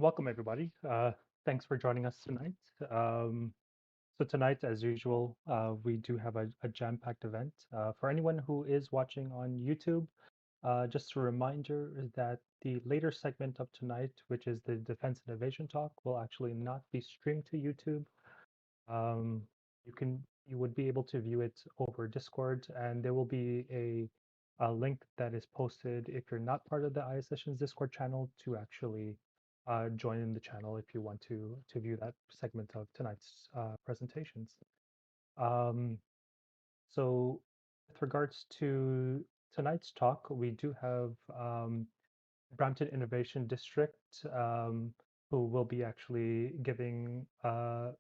Welcome, everybody. Thanks for joining us tonight. Um, so tonight, as usual, we do have a jam-packed event. For anyone who is watching on YouTube, just a reminder that the later segment of tonight, which is the Defense Innovation Talk, will actually not be streamed to YouTube. Um, you would be able to view it over Discord, and there will be a link that is posted if you're not part of the ISSessions Discord channel to actually join in the channel if you want to view that segment of tonight's presentations. Um, so with regards to tonight's talk, we do have Brampton Innovation District, who will be actually giving a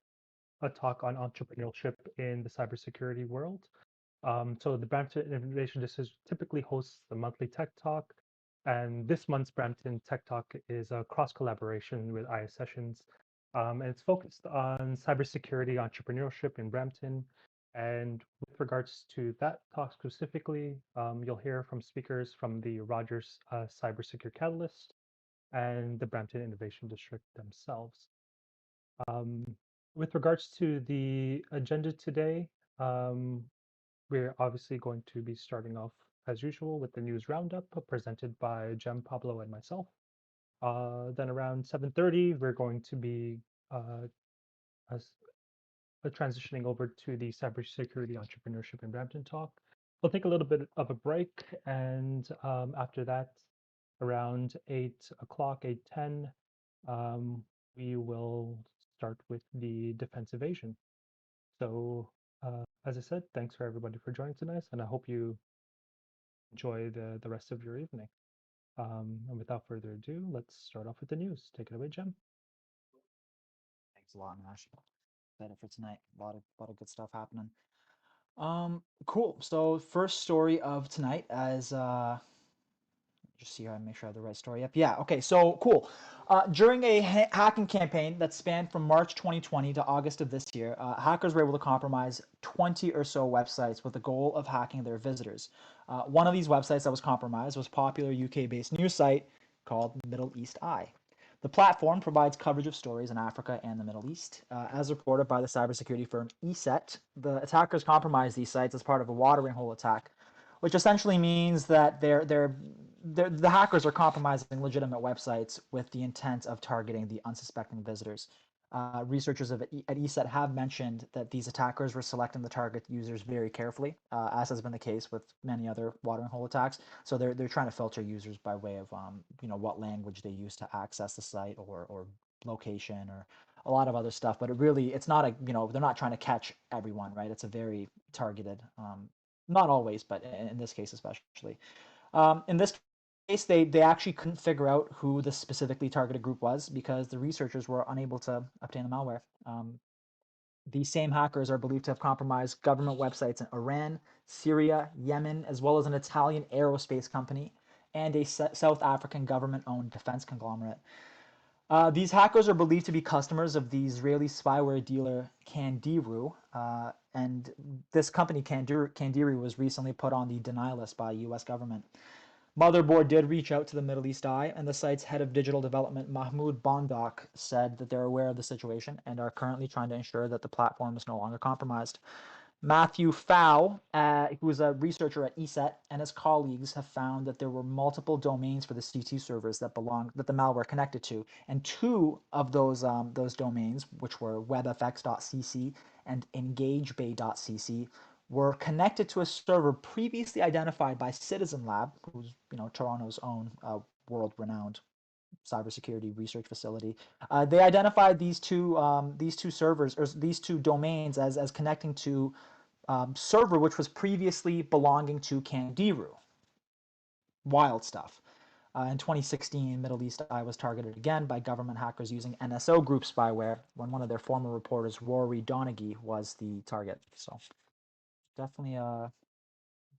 talk on entrepreneurship in the cybersecurity world. So the Brampton Innovation District typically hosts the monthly Tech Talk, and this month's Brampton Tech Talk is a cross collaboration with ISSessions, and it's focused on cybersecurity entrepreneurship in Brampton. And with regards to that talk specifically, you'll hear from speakers from the Rogers Cybersecurity Catalyst and the Brampton Innovation District themselves. Um, with regards to the agenda today, um, we're obviously going to be starting off as usual with the news roundup presented by Jem, Pablo, and myself. Then around 7:30, we're going to be uh, as, transitioning over to the cybersecurity entrepreneurship in Brampton talk. We'll take a little bit of a break, and after that, around 8 o'clock, 8:10, we will start with the defense evasion. So, as I said, thanks for everybody for joining tonight, and I hope you enjoy the rest of your evening. And without further ado, let's start off with the news. Take it away, Jem. Thanks a lot, Nash. Excited for tonight. A lot of good stuff happening. Cool. So first story of tonight as just see how I make sure I have the right story up. Yeah, okay, so cool. During a hacking campaign that spanned from March 2020 to August of this year, hackers were able to compromise 20 or so websites with the goal of hacking their visitors. One of these websites that was compromised was popular UK-based news site called Middle East Eye. The platform provides coverage of stories in Africa and the Middle East. As reported by the cybersecurity firm ESET, the attackers compromised these sites as part of a watering hole attack, which essentially means that the hackers are compromising legitimate websites with the intent of targeting the unsuspecting visitors. Researchers at ESET have mentioned that these attackers were selecting the target users very carefully, as has been the case with many other watering hole attacks. So they're trying to filter users by way of what language they use to access the site or location or a lot of other stuff. But it's not they're not trying to catch everyone, right? It's a very targeted, not always, but in this case especially. In this case, they actually couldn't figure out who the specifically targeted group was because the researchers were unable to obtain the malware. These same hackers are believed to have compromised government websites in Iran, Syria, Yemen, as well as an Italian aerospace company and a South African government-owned defense conglomerate. These hackers are believed to be customers of the Israeli spyware dealer Candiru, and this company Candiru was recently put on the denial list by U.S. government. Motherboard did reach out to the Middle East Eye, and the site's head of digital development, Mahmoud Bondak, said that they're aware of the situation and are currently trying to ensure that the platform is no longer compromised. Matthew Fow, who's a researcher at ESET, and his colleagues have found that there were multiple domains for the CT servers that the malware connected to, and two of those domains, which were webfx.cc and engagebay.cc, were connected to a server previously identified by Citizen Lab, who's Toronto's own world-renowned cybersecurity research facility. They identified these two servers or these two domains as connecting to server which was previously belonging to Candiru. Wild stuff. In 2016, Middle East Eye was targeted again by government hackers using NSO Group spyware when one of their former reporters, Rory Donaghy, was the target. So definitely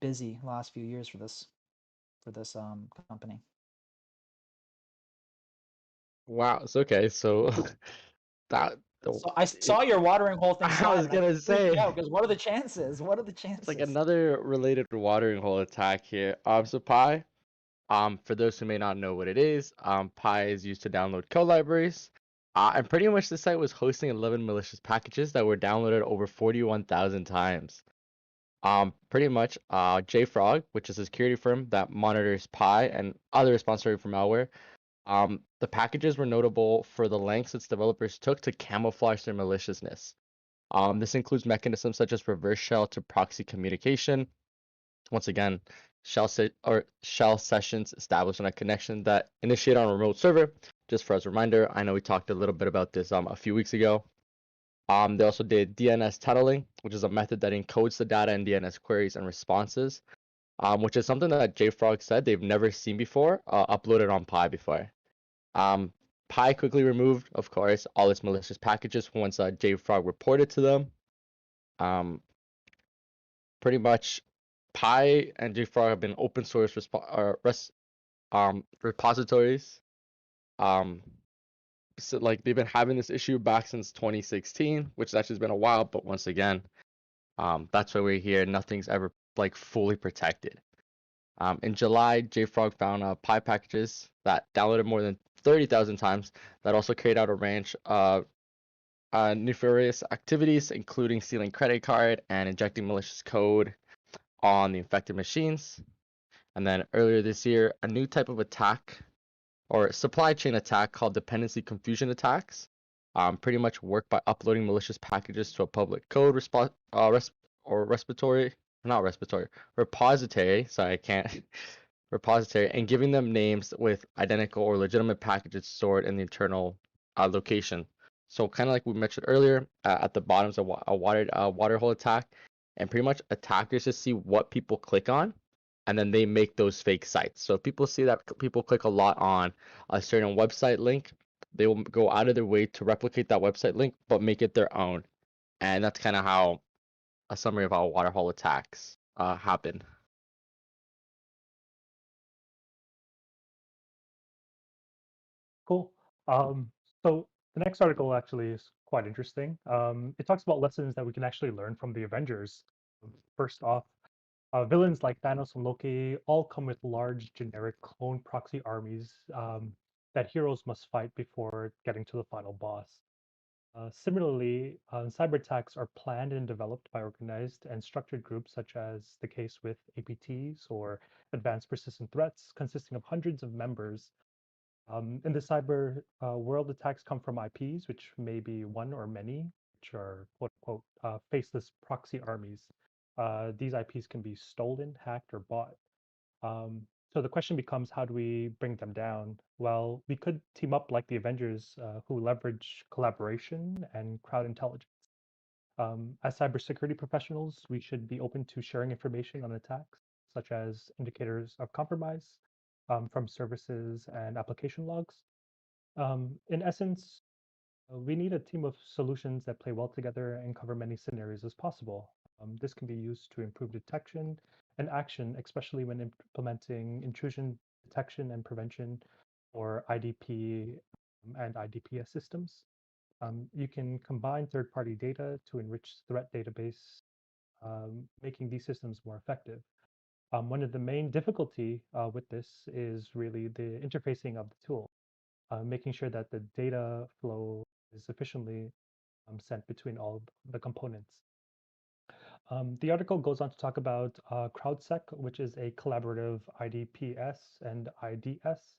busy last few years for this company. Wow, it's okay. So that So I saw your watering hole thing I fly, was and I gonna freaked say out because what are the chances? What are the it's like chances? another related watering hole attack here. So Pi, For those who may not know what it is, Pi is used to download code libraries. And pretty much this site was hosting 11 malicious packages that were downloaded over 41,000 times. Pretty much, JFrog, which is a security firm that monitors Pi and other repository for malware, the packages were notable for the lengths its developers took to camouflage their maliciousness. This includes mechanisms such as reverse shell to proxy communication. Once again, shell sessions established on a connection that initiate on a remote server. Just for as a reminder, I know we talked a little bit about this a few weeks ago. They also did DNS tunneling, which is a method that encodes the data in DNS queries and responses, which is something that JFrog said they've never seen before, uploaded on Pi before. Pi quickly removed, of course, all its malicious packages once JFrog reported to them. Pretty much, Pi and JFrog have been open source repositories. So like they've been having this issue back since 2016, which actually has been a while. But once again, that's why we're here. Nothing's ever like fully protected. In July, JFrog found Pi packages that downloaded more than 30,000 times that also carried out a range of nefarious activities, including stealing credit card and injecting malicious code on the infected machines. And then earlier this year, a new type of attack or supply chain attack called dependency confusion attacks pretty much work by uploading malicious packages to a public code repository. Sorry, I can't. Repository and giving them names with identical or legitimate packages stored in the internal location. So kind of like we mentioned earlier, at the bottom is a water hole attack, and pretty much attackers just see what people click on, and then they make those fake sites. So if people see that people click a lot on a certain website link, they will go out of their way to replicate that website link, but make it their own. And that's kind of how a summary of how water hole attacks happen. Cool. So the next article actually is quite interesting. It talks about lessons that we can actually learn from the Avengers. First off, villains like Thanos and Loki all come with large generic clone proxy armies that heroes must fight before getting to the final boss. Similarly, cyber attacks are planned and developed by organized and structured groups, such as the case with APTs or advanced persistent threats, consisting of hundreds of members. In the cyber world, attacks come from IPs, which may be one or many, which are quote unquote faceless proxy armies. These IPs can be stolen, hacked, or bought. So the question becomes, how do we bring them down? Well, we could team up like the Avengers, who leverage collaboration and crowd intelligence. As cybersecurity professionals, we should be open to sharing information on attacks, such as indicators of compromise from services and application logs. In essence, we need a team of solutions that play well together and cover many scenarios as possible. This can be used to improve detection and action, especially when implementing intrusion detection and prevention or IDP and IDPS systems. You can combine third-party data to enrich threat database, making these systems more effective. One of the main difficulty with this is really the interfacing of the tool, making sure that the data flow is efficiently sent between all the components. The article goes on to talk about CrowdSec, which is a collaborative IDPS and IDS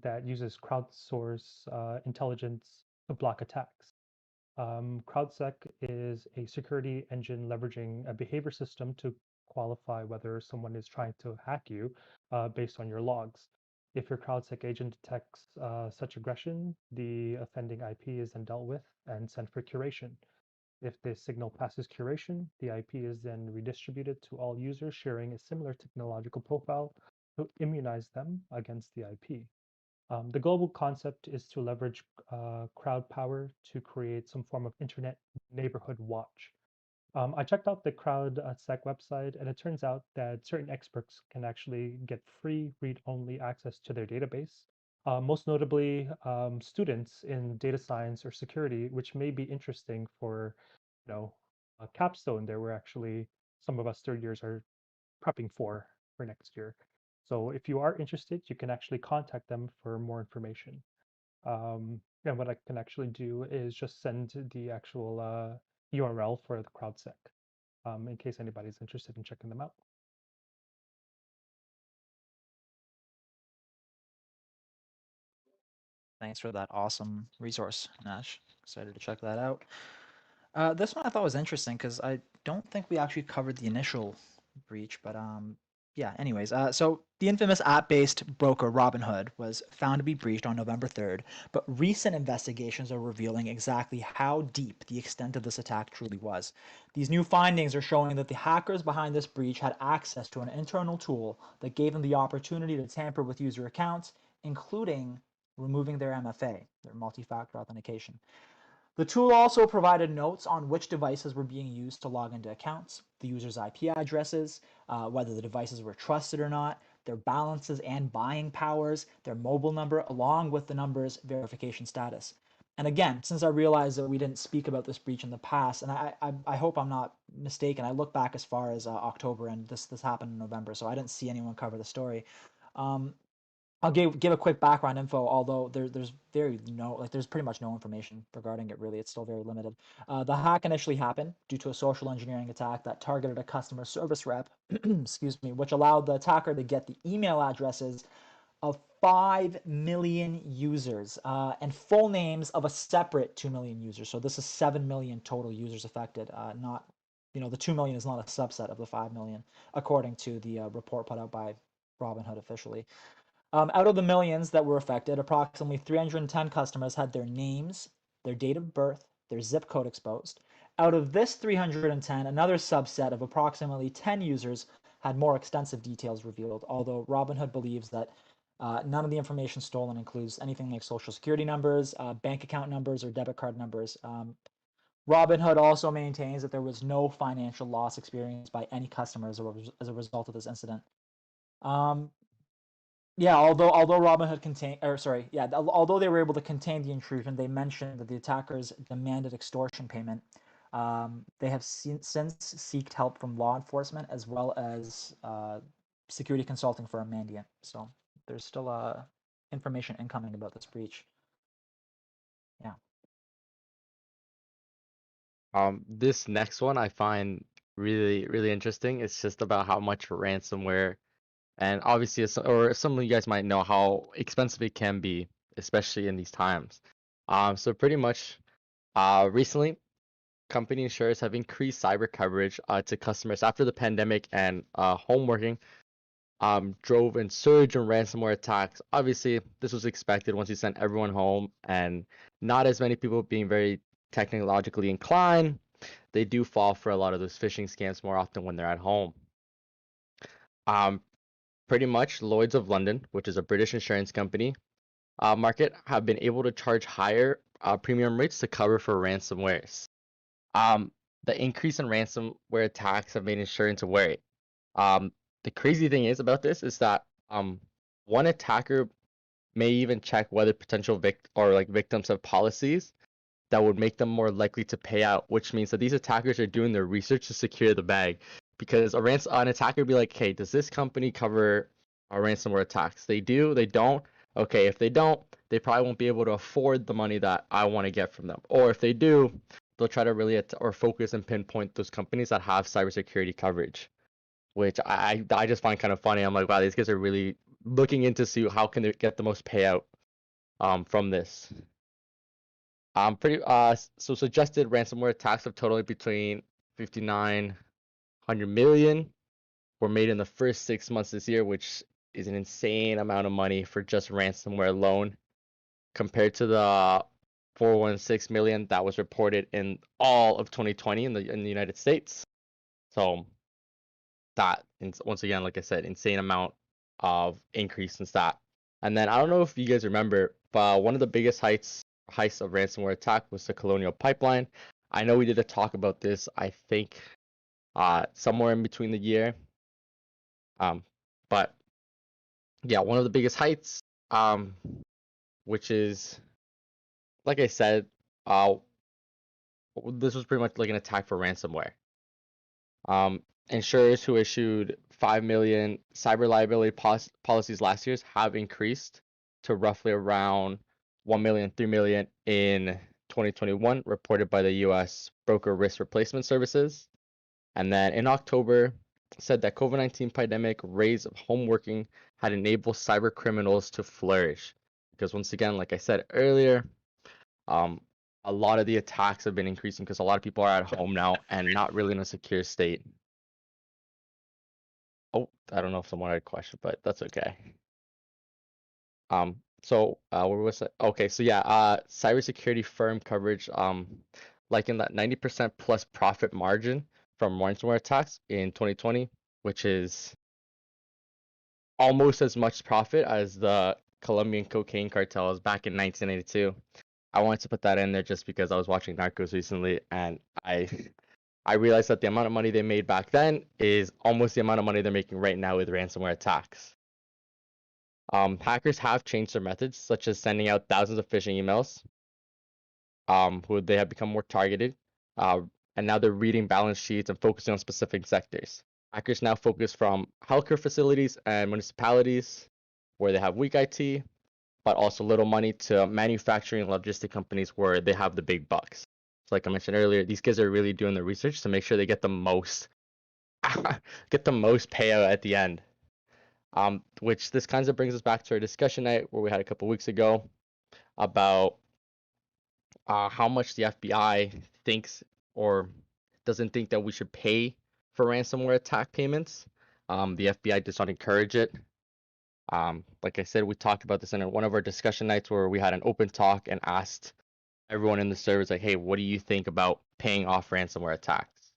that uses crowdsource intelligence to block attacks. CrowdSec is a security engine leveraging a behavior system to qualify whether someone is trying to hack you based on your logs. If your CrowdSec agent detects such aggression, the offending IP is then dealt with and sent for curation. If the signal passes curation, the IP is then redistributed to all users sharing a similar technological profile to immunize them against the IP. The global concept is to leverage crowd power to create some form of internet neighborhood watch. I checked out the CrowdSec website, and it turns out that certain experts can actually get free read-only access to their database. Most notably, students in data science or security, which may be interesting for, a capstone there where actually some of us third years are prepping for next year. So if you are interested, you can actually contact them for more information. And what I can actually do is just send the actual URL for the CrowdSec in case anybody's interested in checking them out. Thanks for that awesome resource, Nash. Excited to check that out. This one I thought was interesting because I don't think we actually covered the initial breach, but yeah. Anyways, so the infamous app-based broker Robinhood was found to be breached on November 3rd, but recent investigations are revealing exactly how deep the extent of this attack truly was. These new findings are showing that the hackers behind this breach had access to an internal tool that gave them the opportunity to tamper with user accounts, including removing their MFA, their multi-factor authentication. The tool also provided notes on which devices were being used to log into accounts, the user's IP addresses, whether the devices were trusted or not, their balances and buying powers, their mobile number, along with the number's verification status. And again, since I realized that we didn't speak about this breach in the past, and I hope I'm not mistaken, I look back as far as October, and this happened in November, so I didn't see anyone cover the story. Um, I'll give a quick background info, although there's there's pretty much no information regarding it really. It's still very limited. The hack initially happened due to a social engineering attack that targeted a customer service rep, excuse me, which allowed the attacker to get the email addresses of 5 million users and full names of a separate 2 million users. So this is 7 million total users affected, not, the 2 million is not a subset of the 5 million, according to the report put out by Robinhood officially. Out of the millions that were affected, approximately 310 customers had their names, their date of birth, their zip code exposed. Out of this 310, another subset of approximately 10 users had more extensive details revealed, although Robinhood believes that none of the information stolen includes anything like social security numbers, bank account numbers, or debit card numbers. Robinhood also maintains that there was no financial loss experienced by any customers as a result of this incident. Um, yeah, although Robinhood contain or sorry, yeah, although they were able to contain the intrusion, they mentioned that the attackers demanded extortion payment. They have since seeked help from law enforcement as well as security consulting firm Mandiant. So there's still information incoming about this breach. Yeah. This next one I find really, really interesting. It's just about how much ransomware, and obviously, or some of you guys might know how expensive it can be, especially in these times. So pretty much, recently, company insurers have increased cyber coverage to customers after the pandemic and home working drove a surge in ransomware attacks. Obviously, this was expected once you sent everyone home, and not as many people being very technologically inclined. They do fall for a lot of those phishing scams more often when they're at home. Um, Pretty much, Lloyd's of London, which is a British insurance company, market, have been able to charge higher premium rates to cover for ransomwares. Um, the increase in ransomware attacks have made insurance wary. Um, the crazy thing is about this is that one attacker may even check whether potential victims have policies that would make them more likely to pay out, which means that these attackers are doing their research to secure the bag. Because an attacker would be like, hey, does this company cover ransomware attacks? They do, they don't. Okay, if they don't, they probably won't be able to afford the money that I want to get from them. Or if they do, they'll try to really or focus and pinpoint those companies that have cybersecurity coverage, which I just find kind of funny. I'm like, wow, these guys are really looking into see how can they get the most payout from this. Pretty so suggested ransomware attacks of totally between 5,900 million were made in the first 6 months this year, which is an insane amount of money for just ransomware alone, compared to the 416 million that was reported in all of 2020 in the United States. So that, once again, like I said, insane amount of increase in stat. And then I don't know if you guys remember, but one of the biggest heists of ransomware attack was the Colonial Pipeline. I know we did a talk about this, I think, somewhere in between the year. But yeah, one of the biggest heights, which is, like I said, this was pretty much like an attack for ransomware. Insurers who issued 5 million cyber liability policies last year have increased to roughly around 1 million, 3 million in 2021, reported by the US Broker Risk Replacement Services. And then in October, said that COVID-19 pandemic raise of home working had enabled cyber criminals to flourish. Because once again, like I said earlier, a lot of the attacks have been increasing because a lot of people are at home now and not really in a secure state. Oh, I don't know if someone had a question, but that's okay. Where was it? Okay, so yeah, cybersecurity firm coverage, like in that 90% plus profit margin from ransomware attacks in 2020, which is almost as much profit as the Colombian cocaine cartels back in 1982. I wanted to put that in there just because I was watching Narcos recently, and I realized that the amount of money they made back then is almost the amount of money they're making right now with ransomware attacks. Hackers have changed their methods, such as sending out thousands of phishing emails, who they have become more targeted, and now they're reading balance sheets and focusing on specific sectors. Hackers now focus from healthcare facilities and municipalities, where they have weak IT, but also little money, to manufacturing and logistic companies where they have the big bucks. So like I mentioned earlier, these kids are really doing the research to make sure they get the most payout at the end. Which this kind of brings us back to our discussion night where we had a couple weeks ago about how much the FBI thinks or doesn't think that we should pay for ransomware attack payments. The FBI does not encourage it. Like I said, we talked about this in one of our discussion nights where we had an open talk and asked everyone in the servers, like, hey, what do you think about paying off ransomware attacks?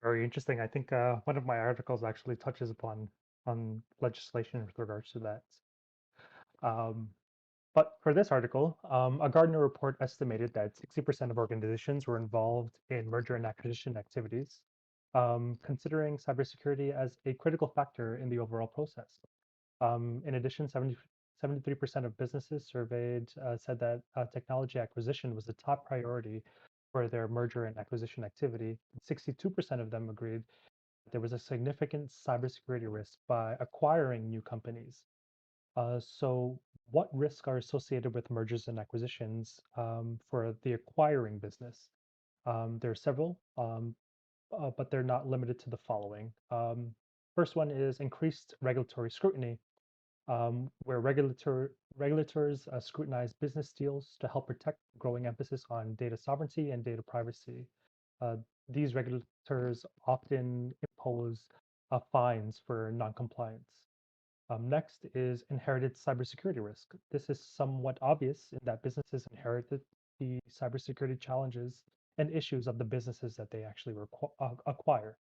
Very interesting. I think one of my articles actually touches upon on legislation with regards to that. But for this article, a Gartner report estimated that 60% of organizations were involved in merger and acquisition activities, considering cybersecurity as a critical factor in the overall process. In addition, 73% of businesses surveyed said that technology acquisition was the top priority for their merger and acquisition activity. 62% of them agreed that there was a significant cybersecurity risk by acquiring new companies. So what risks are associated with mergers and acquisitions for the acquiring business? There are several, but they're not limited to the following. First one is increased regulatory scrutiny, where regulators scrutinize business deals to help protect growing emphasis on data sovereignty and data privacy. Uh, these regulators often impose fines for noncompliance. Next is inherited cybersecurity risk. This is somewhat obvious in that businesses inherited the cybersecurity challenges and issues of the businesses that they actually acquire.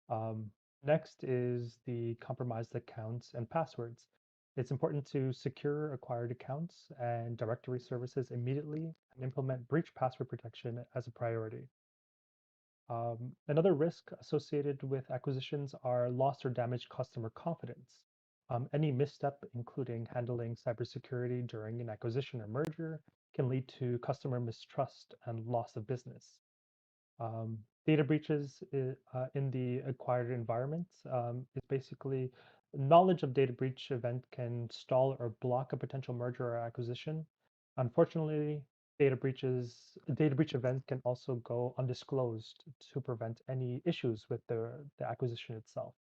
Um, Next is the compromised accounts and passwords. It's important to secure acquired accounts and directory services immediately and implement breach password protection as a priority. Another risk associated with acquisitions are lost or damaged customer confidence. Any misstep, including handling cybersecurity during an acquisition or merger, can lead to customer mistrust and loss of business. Data breaches in the acquired environment is basically knowledge of data breach event can stall or block a potential merger or acquisition. Unfortunately, data breach event can also go undisclosed to prevent any issues with the acquisition itself.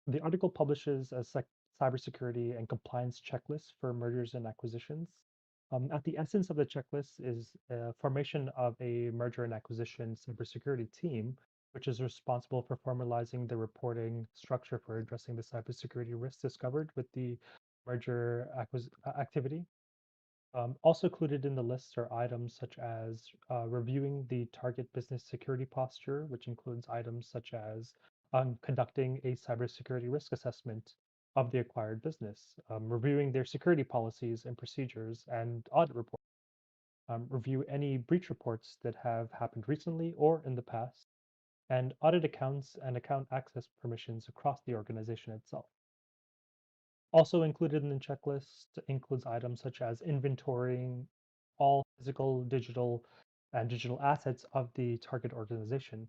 The article publishes a cybersecurity and compliance checklist for mergers and acquisitions. At the essence of the checklist is formation of a merger and acquisition cybersecurity team, which is responsible for formalizing the reporting structure for addressing the cybersecurity risks discovered with the merger activity. Also included in the list are items such as reviewing the target business security posture, which includes items such as conducting a cybersecurity risk assessment of the acquired business, reviewing their security policies and procedures and audit reports, review any breach reports that have happened recently or in the past, and audit accounts and account access permissions across the organization itself. Also included in the checklist includes items such as inventorying all physical, digital, and digital assets of the target organization.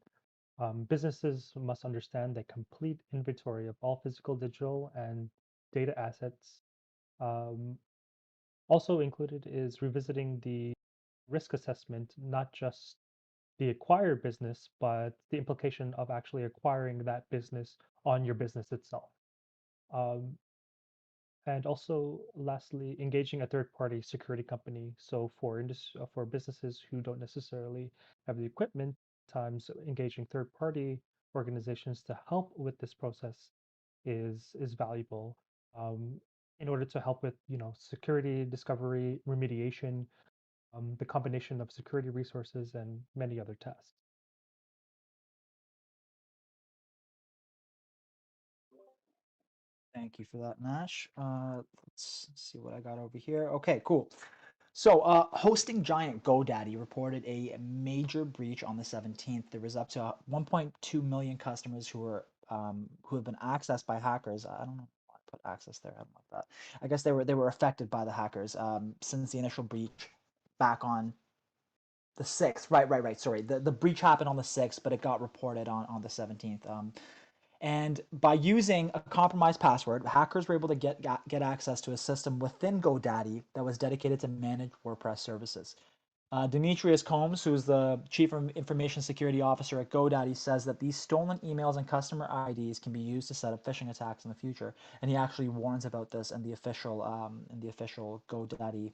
Businesses must understand the complete inventory of all physical, digital, and data assets. Um, Also included is revisiting the risk assessment, not just the acquired business, but the implication of actually acquiring that business on your business itself. Um, and also, lastly, engaging a third-party security company. So for businesses who don't necessarily have the equipment, times engaging third-party organizations to help with this process is valuable um, in order to help with security discovery, remediation, the combination of security resources, and many other tasks. Thank you for that, Nash. Let's see what I got over here. Okay, cool. So, hosting giant GoDaddy reported a major breach on the 17th. There was up to 1.2 million customers who have been accessed by hackers. I don't know why I put access there. I don't like that. I guess they were affected by the hackers since the initial breach back on the 6th. Right. Sorry, the breach happened on the 6th, but it got reported on the 17th. And by using a compromised password, hackers were able to get access to a system within GoDaddy that was dedicated to manage WordPress services. Demetrius Combs, who's the Chief Information Security Officer at GoDaddy, says that these stolen emails and customer IDs can be used to set up phishing attacks in the future. And he actually warns about this in the official GoDaddy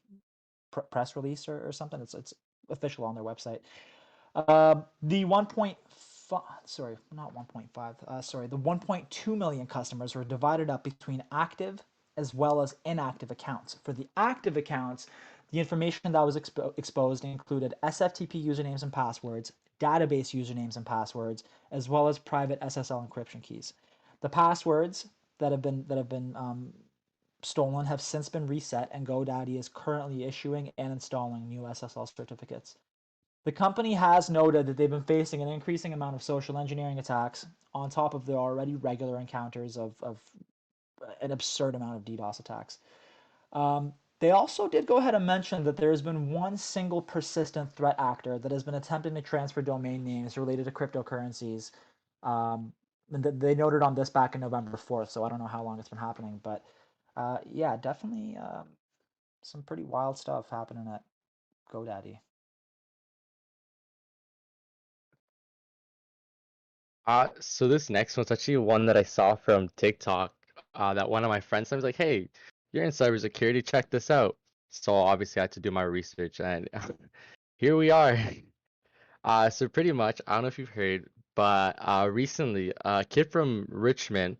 press release or something. It's official on their website. The 1.5, sorry, not 1.5, sorry, the 1.2 million customers were divided up between active as well as inactive accounts. For the active accounts, the information that was exposed included SFTP usernames and passwords, database usernames and passwords, as well as private SSL encryption keys. The passwords that have been stolen have since been reset, and GoDaddy is currently issuing and installing new SSL certificates. The company has noted that they've been facing an increasing amount of social engineering attacks on top of the already regular encounters of an absurd amount of DDoS attacks. They also did go ahead and mention that there has been one single persistent threat actor that has been attempting to transfer domain names related to cryptocurrencies. And they noted on this back in November 4th, so I don't know how long it's been happening, but yeah, definitely some pretty wild stuff happening at GoDaddy. So this next one's actually one that I saw from TikTok. That one of my friends, I was like, "Hey, you're in cybersecurity. Check this out." So obviously I had to do my research, and here we are. So pretty much, I don't know if you've heard, but recently, a kid from Richmond,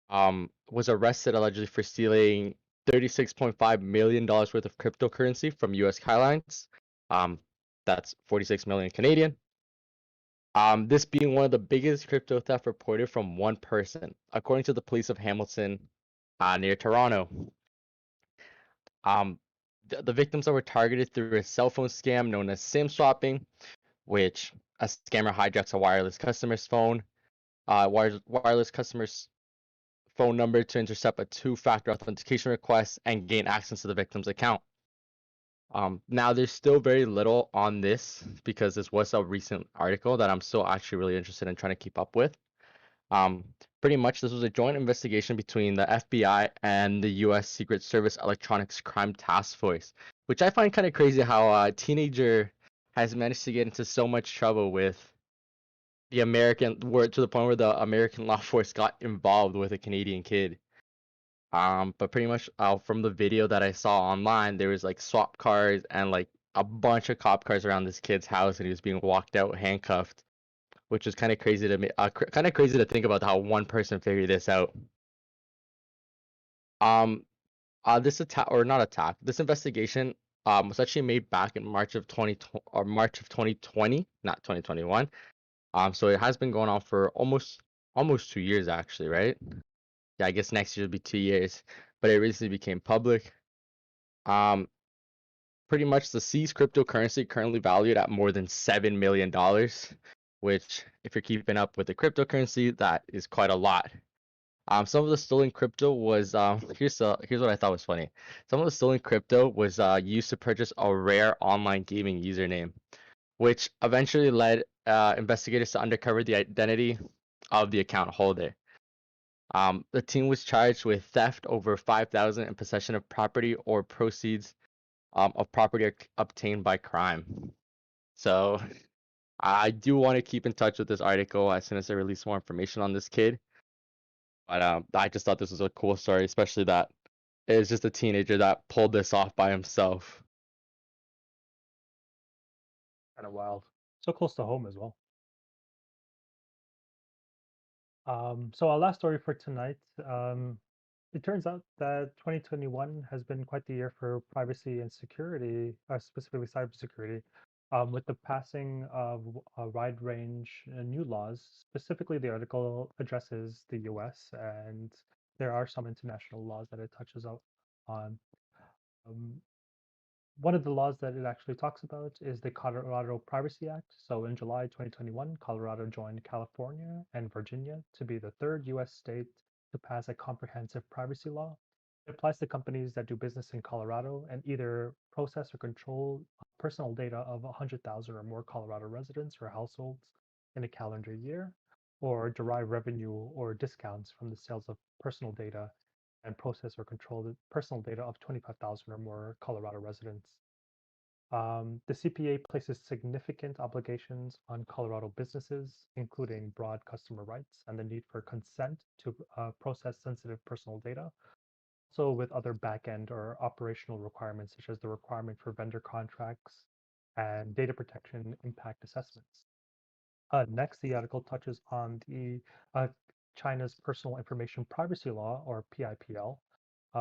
was arrested allegedly for stealing $36.5 million worth of cryptocurrency from U.S. clients. Um, that's 46 million Canadian. This being one of the biggest crypto theft reported from one person, according to the police of Hamilton, near Toronto. Um, the victims that were targeted through a cell phone scam known as SIM swapping, which a scammer hijacks a wireless customer's phone, wireless customer's phone number to intercept a two-factor authentication request and gain access to the victim's account. Now there's still very little on this because this was a recent article that I'm still actually really interested in trying to keep up with. Um, Pretty much this was a joint investigation between the FBI and the U.S. Secret Service Electronics Crime Task Force, which I find kind of crazy how a teenager has managed to get into so much trouble with the American, where to the point where the American law force got involved with a Canadian kid. But pretty much from the video that I saw online, there was like swap cars and like a bunch of cop cars around this kid's house, and he was being walked out handcuffed, which is kind of crazy to me. Kind of crazy to think about how one person figured this out. Um, this attack or not attack, this investigation was actually made back in March of 2020, not 2021. So it has been going on for almost 2 years actually, right? Yeah, I guess next year will be 2 years, but it recently became public. Um, Pretty much the seized cryptocurrency currently valued at more than $7 million, which if you're keeping up with the cryptocurrency, that is quite a lot. Some of the stolen crypto was here's what I thought was funny. Some of the stolen crypto was used to purchase a rare online gaming username. which eventually led investigators to uncover the identity of the account holder. The team was charged with theft over 5,000 and possession of property or proceeds of property obtained by crime. So I do want to keep in touch with this article as soon as I release more information on this kid. But I just thought this was a cool story, especially that it was just a teenager that pulled this off by himself. Kind of wild. So close to home as well. So our last story for tonight. It turns out that 2021 has been quite the year for privacy and security, specifically cybersecurity, with the passing of a wide range new laws. Specifically, the article addresses the US, and there are some international laws that it touches on. Um, One of the laws that it actually talks about is the Colorado Privacy Act. So in July 2021, Colorado joined California and Virginia to be the third US state to pass a comprehensive privacy law. It applies to companies that do business in Colorado and either process or control personal data of 100,000 or more Colorado residents or households in a calendar year, or derive revenue or discounts from the sales of personal data and process or control the personal data of 25,000 or more Colorado residents. The CPA places significant obligations on Colorado businesses, including broad customer rights and the need for consent to process sensitive personal data. So, with other back-end or operational requirements, such as the requirement for vendor contracts and data protection impact assessments. Next, the article touches on the China's Personal Information Privacy Law, or PIPL,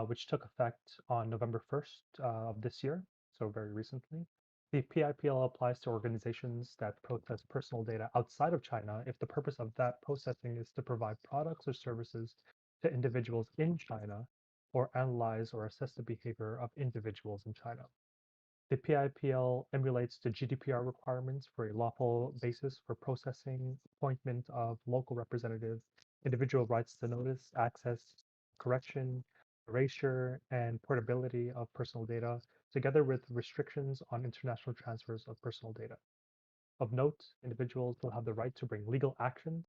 which took effect on November 1st of this year, so very recently. The PIPL applies to organizations that process personal data outside of China if the purpose of that processing is to provide products or services to individuals in China or analyze or assess the behavior of individuals in China. The PIPL emulates the GDPR requirements for a lawful basis for processing, appointment of local representatives, individual rights to notice, access, correction, erasure, and portability of personal data, together with restrictions on international transfers of personal data. Of note, individuals will have the right to bring legal action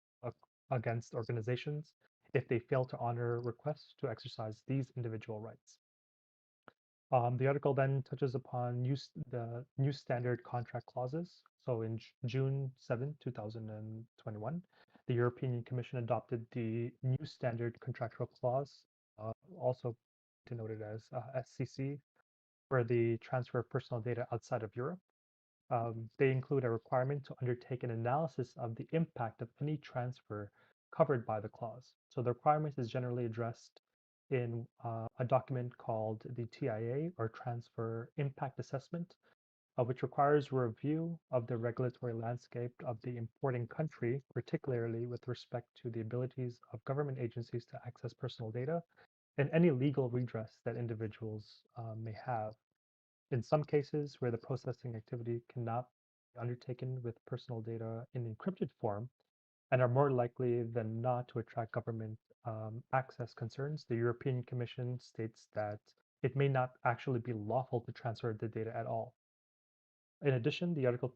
against organizations if they fail to honor requests to exercise these individual rights. The article then touches upon the new standard contract clauses. So in June 7, 2021, the European Commission adopted the new standard contractual clause, also denoted as SCC, for the transfer of personal data outside of Europe. They include a requirement to undertake an analysis of the impact of any transfer covered by the clause. So the requirement is generally addressed in a document called the TIA, or Transfer Impact Assessment, which requires a review of the regulatory landscape of the importing country, particularly with respect to the abilities of government agencies to access personal data and any legal redress that individuals may have. In some cases where the processing activity cannot be undertaken with personal data in encrypted form and are more likely than not to attract government access concerns, the European Commission states that it may not actually be lawful to transfer the data at all. In addition, the article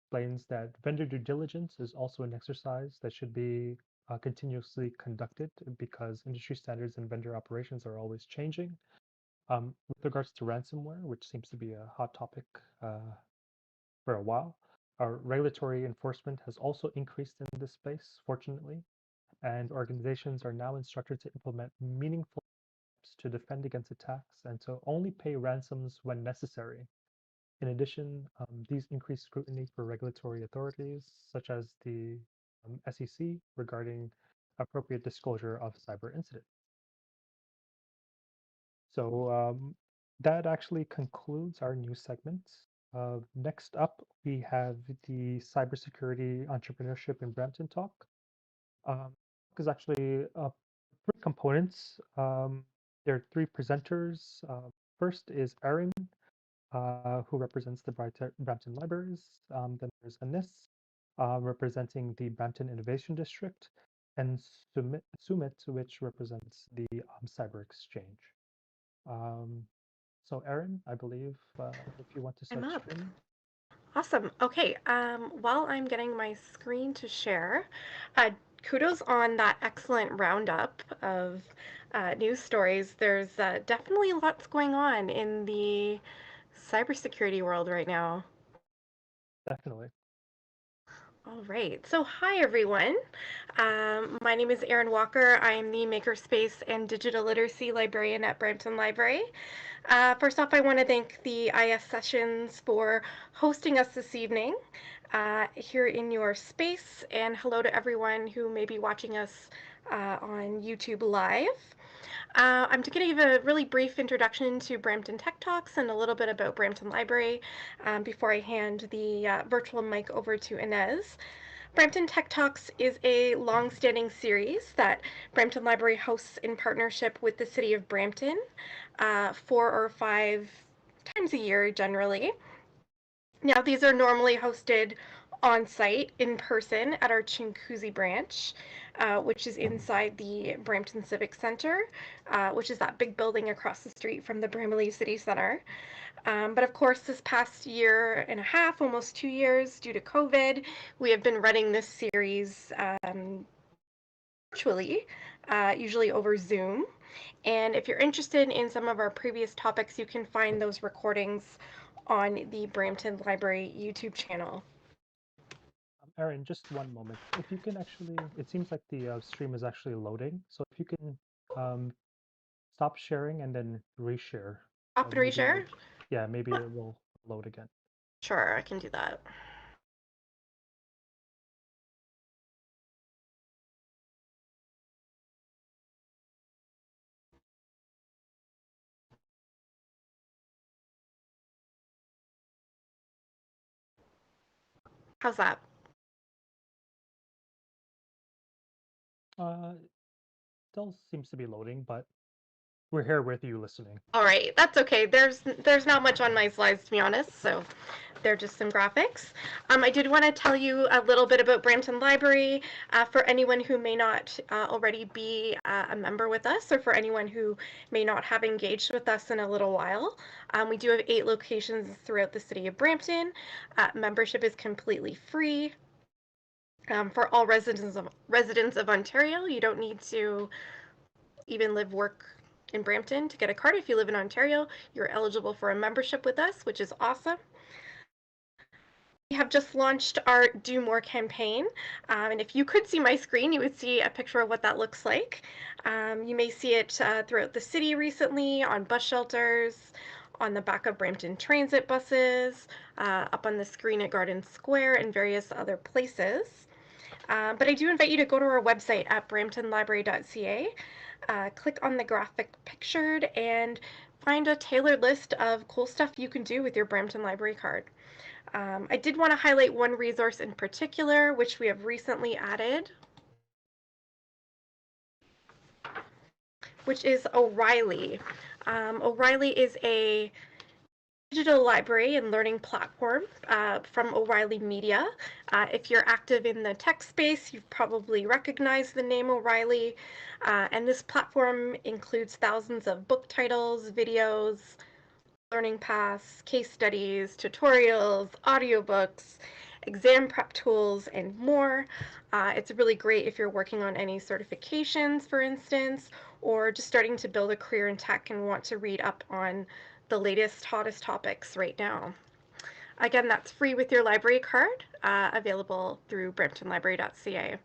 explains that vendor due diligence is also an exercise that should be continuously conducted because industry standards and vendor operations are always changing. With regards to ransomware, which seems to be a hot topic for a while, our regulatory enforcement has also increased in this space, fortunately, and organizations are now instructed to implement meaningful steps to defend against attacks and to only pay ransoms when necessary. In addition, these increased scrutiny for regulatory authorities, such as the SEC, regarding appropriate disclosure of cyber incidents. So that actually concludes our news segment. Next up, we have the Cybersecurity Entrepreneurship in Brampton talk. Is actually three components. There are three presenters. First is Aaron, who represents the Brampton Libraries. Then there's Anis, representing the Brampton Innovation District, and Sumit, which represents the Cyber Exchange. So Aaron, I believe if you want to start I'm up. streaming. Awesome. Okay. While I'm getting my screen to share, uh, kudos on that excellent roundup of news stories. There's definitely lots going on in the cybersecurity world right now. Definitely. All right. So, hi, everyone. My name is Erin Walker. I am the Makerspace and Digital Literacy Librarian at Brampton Library. First off, I want to thank the ISSessions for hosting us this evening here in your space, and hello to everyone who may be watching us on YouTube Live. I'm going to give a really brief introduction to Brampton Tech Talks and a little bit about Brampton Library before I hand the virtual mic over to Inez. Brampton Tech Talks is a long-standing series that Brampton Library hosts in partnership with the City of Brampton 4 or 5 times a year generally. Now, these are normally hosted on site in person at our Chinguacousy branch, which is inside the Brampton Civic Center, which is that big building across the street from the Bramalea City Center. But of course, this past year and a half, almost 2 years, due to COVID, we have been running this series virtually, usually over Zoom. And if you're interested in some of our previous topics, you can find those recordings on the Brampton Library YouTube channel. Erin, just one moment. If you can actually, it seems like the stream is actually loading. So if you can stop sharing and then reshare, Stop and maybe reshare? yeah, maybe it will load again. Sure, I can do that. How's that? Still seems to be loading, but we're here with you listening. All right, that's okay. There's not much on my slides, to be honest, so they're just some graphics. I did want to tell you a little bit about Brampton Library for anyone who may not already be a member with us, or for anyone who may not have engaged with us in a little while. We do have 8 locations throughout the city of Brampton. Membership is completely free. For all residents of Ontario, you don't need to even work in Brampton to get a card. If you live in Ontario, you're eligible for a membership with us, which is awesome. We have just launched our Do More campaign, and if you could see my screen, you would see a picture of what that looks like. You may see it throughout the city recently, on bus shelters, on the back of Brampton transit buses, up on the screen at Garden Square, and various other places. But I do invite you to go to our website at bramptonlibrary.ca, click on the graphic pictured, and find a tailored list of cool stuff you can do with your Brampton Library card. I did want to highlight one resource in particular, which we have recently added, which is O'Reilly. O'Reilly is a digital library and learning platform from O'Reilly Media. If you're active in the tech space, you've probably recognized the name O'Reilly. And this platform includes thousands of book titles, videos, learning paths, case studies, tutorials, audiobooks, exam prep tools, and more. It's really great if you're working on any certifications, for instance, or just starting to build a career in tech and want to read up on the latest, hottest topics right now. Again, that's free with your library card, available through bramptonlibrary.ca.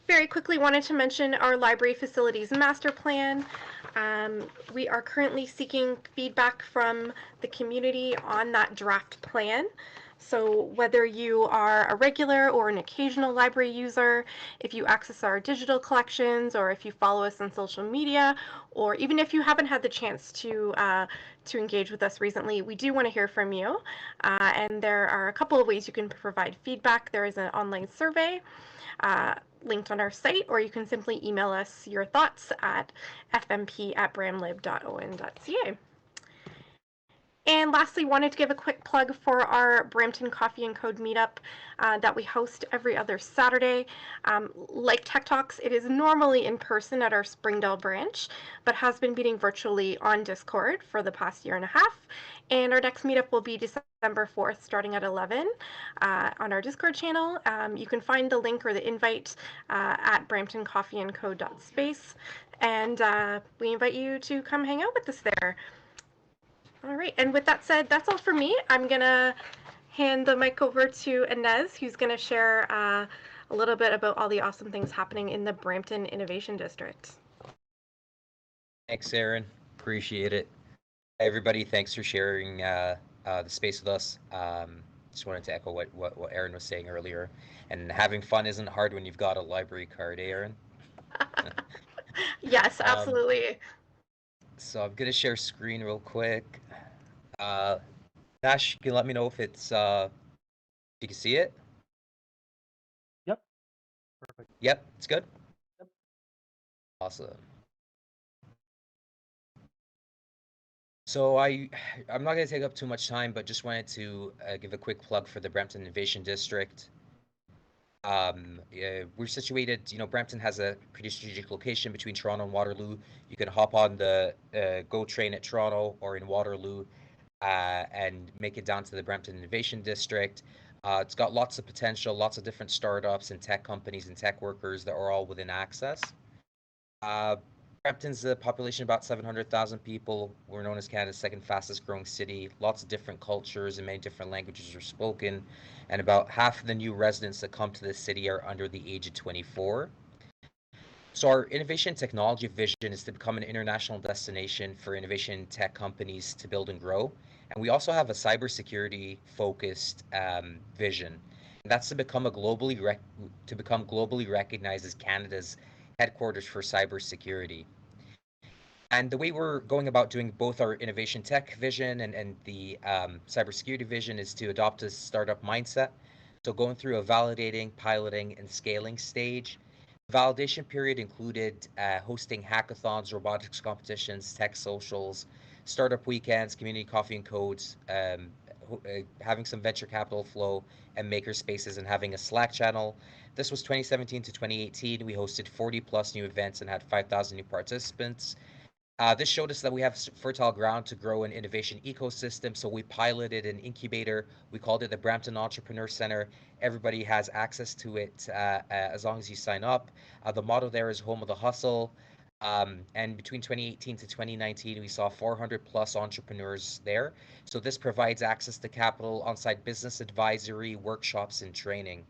Very quickly wanted to mention our library facilities master plan. We are currently seeking feedback from the community on that draft plan. So whether you are a regular or an occasional library user, if you access our digital collections, or if you follow us on social media, or even if you haven't had the chance to engage with us recently, we do want to hear from you. And there are a couple of ways you can provide feedback. There is an online survey linked on our site, or you can simply email us your thoughts at fmp@bramlib.on.ca. And lastly, wanted to give a quick plug for our Brampton Coffee and Code meetup that we host every other Saturday. Like Tech Talks, it is normally in person at our Springdale branch, but has been meeting virtually on Discord for the past year and a half. And our next meetup will be December 4th, starting at 11 on our Discord channel. You can find the link or the invite at bramptoncoffeeandco.space. And we invite you to come hang out with us there. All right, and with that said, that's all for me. I'm gonna hand the mic over to Inez, who's gonna share a little bit about all the awesome things happening in the Brampton Innovation District. Thanks, Aaron. Appreciate it. Everybody, thanks for sharing the space with us. Just wanted to echo what Aaron was saying earlier. And having fun isn't hard when you've got a library card, eh, Aaron? Yes, absolutely. So I'm gonna share screen real quick. Nash, can you let me know if it's you can see it? Yep. Perfect. Yep, it's good. Yep. Awesome. So I'm not going to take up too much time, but just wanted to give a quick plug for the Brampton Innovation District. We're situated, Brampton has a pretty strategic location between Toronto and Waterloo. You can hop on the GO train at Toronto or in Waterloo and make it down to the Brampton Innovation District. It's got lots of potential, lots of different startups and tech companies and tech workers that are all within access. Brampton's a population of about 700,000 people. We're known as Canada's second fastest growing city. Lots of different cultures and many different languages are spoken. And about half of the new residents that come to the city are under the age of 24. So our innovation technology vision is to become an international destination for innovation tech companies to build and grow. And we also have a cybersecurity focused vision. And that's to become globally recognized as Canada's headquarters for cybersecurity. And the way we're going about doing both our innovation tech vision and the cybersecurity vision is to adopt a startup mindset. So going through a validating, piloting, and scaling stage. Validation period included hosting hackathons, robotics competitions, tech socials, startup weekends, community coffee and codes, having some venture capital flow and maker spaces, and having a Slack channel. This was 2017 to 2018. We hosted 40 plus new events and had 5,000 new participants. This showed us that we have fertile ground to grow an innovation ecosystem. So we piloted an incubator. We called it the Brampton Entrepreneur Center. Everybody has access to it as long as you sign up. The motto there is home of the hustle. And between 2018 to 2019, we saw 400 plus entrepreneurs there. So this provides access to capital, on-site business advisory, workshops, and training.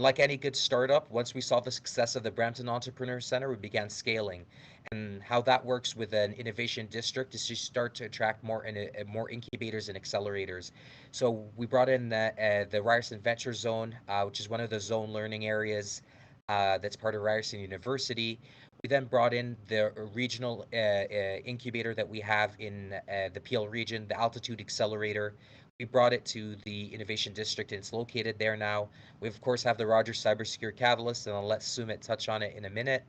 Like any good startup, once we saw the success of the Brampton Entrepreneur Center, we began scaling. And how that works with an innovation district is to start to attract more incubators and accelerators. So we brought in the Ryerson Venture Zone, which is one of the zone learning areas that's part of Ryerson University. We then brought in the regional incubator that we have in the Peel region, the Altitude Accelerator. We brought it to the Innovation District, and it's located there now. We, of course, have the Rogers Cybersecurity Catalyst, and I'll let Sumit touch on it in a minute.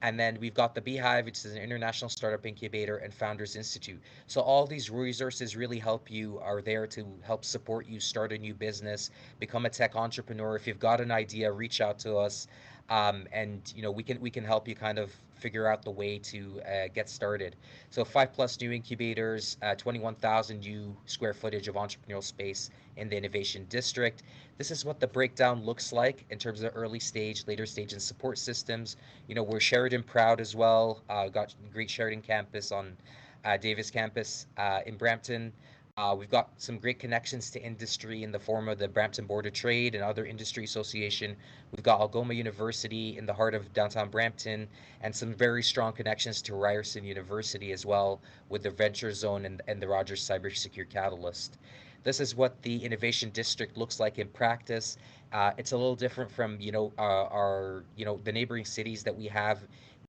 And then we've got the Beehive, which is an international startup incubator, and Founders Institute. So all these resources really are there to help support you start a new business, become a tech entrepreneur. If you've got an idea, reach out to us. And we can help you kind of figure out the way to get started. So 5+ new incubators, 21,000 new square footage of entrepreneurial space in the innovation district. This is what the breakdown looks like in terms of early stage, later stage, and support systems. We're Sheridan proud as well. Got great Sheridan campus on Davis campus in Brampton. We've got some great connections to industry in the form of the Brampton Board of Trade and other industry association. We've got Algoma University in the heart of downtown Brampton, and some very strong connections to Ryerson University as well, with the Venture Zone and the Rogers Cybersecurity Catalyst. This is what the Innovation District looks like in practice. It's a little different from our the neighboring cities that we have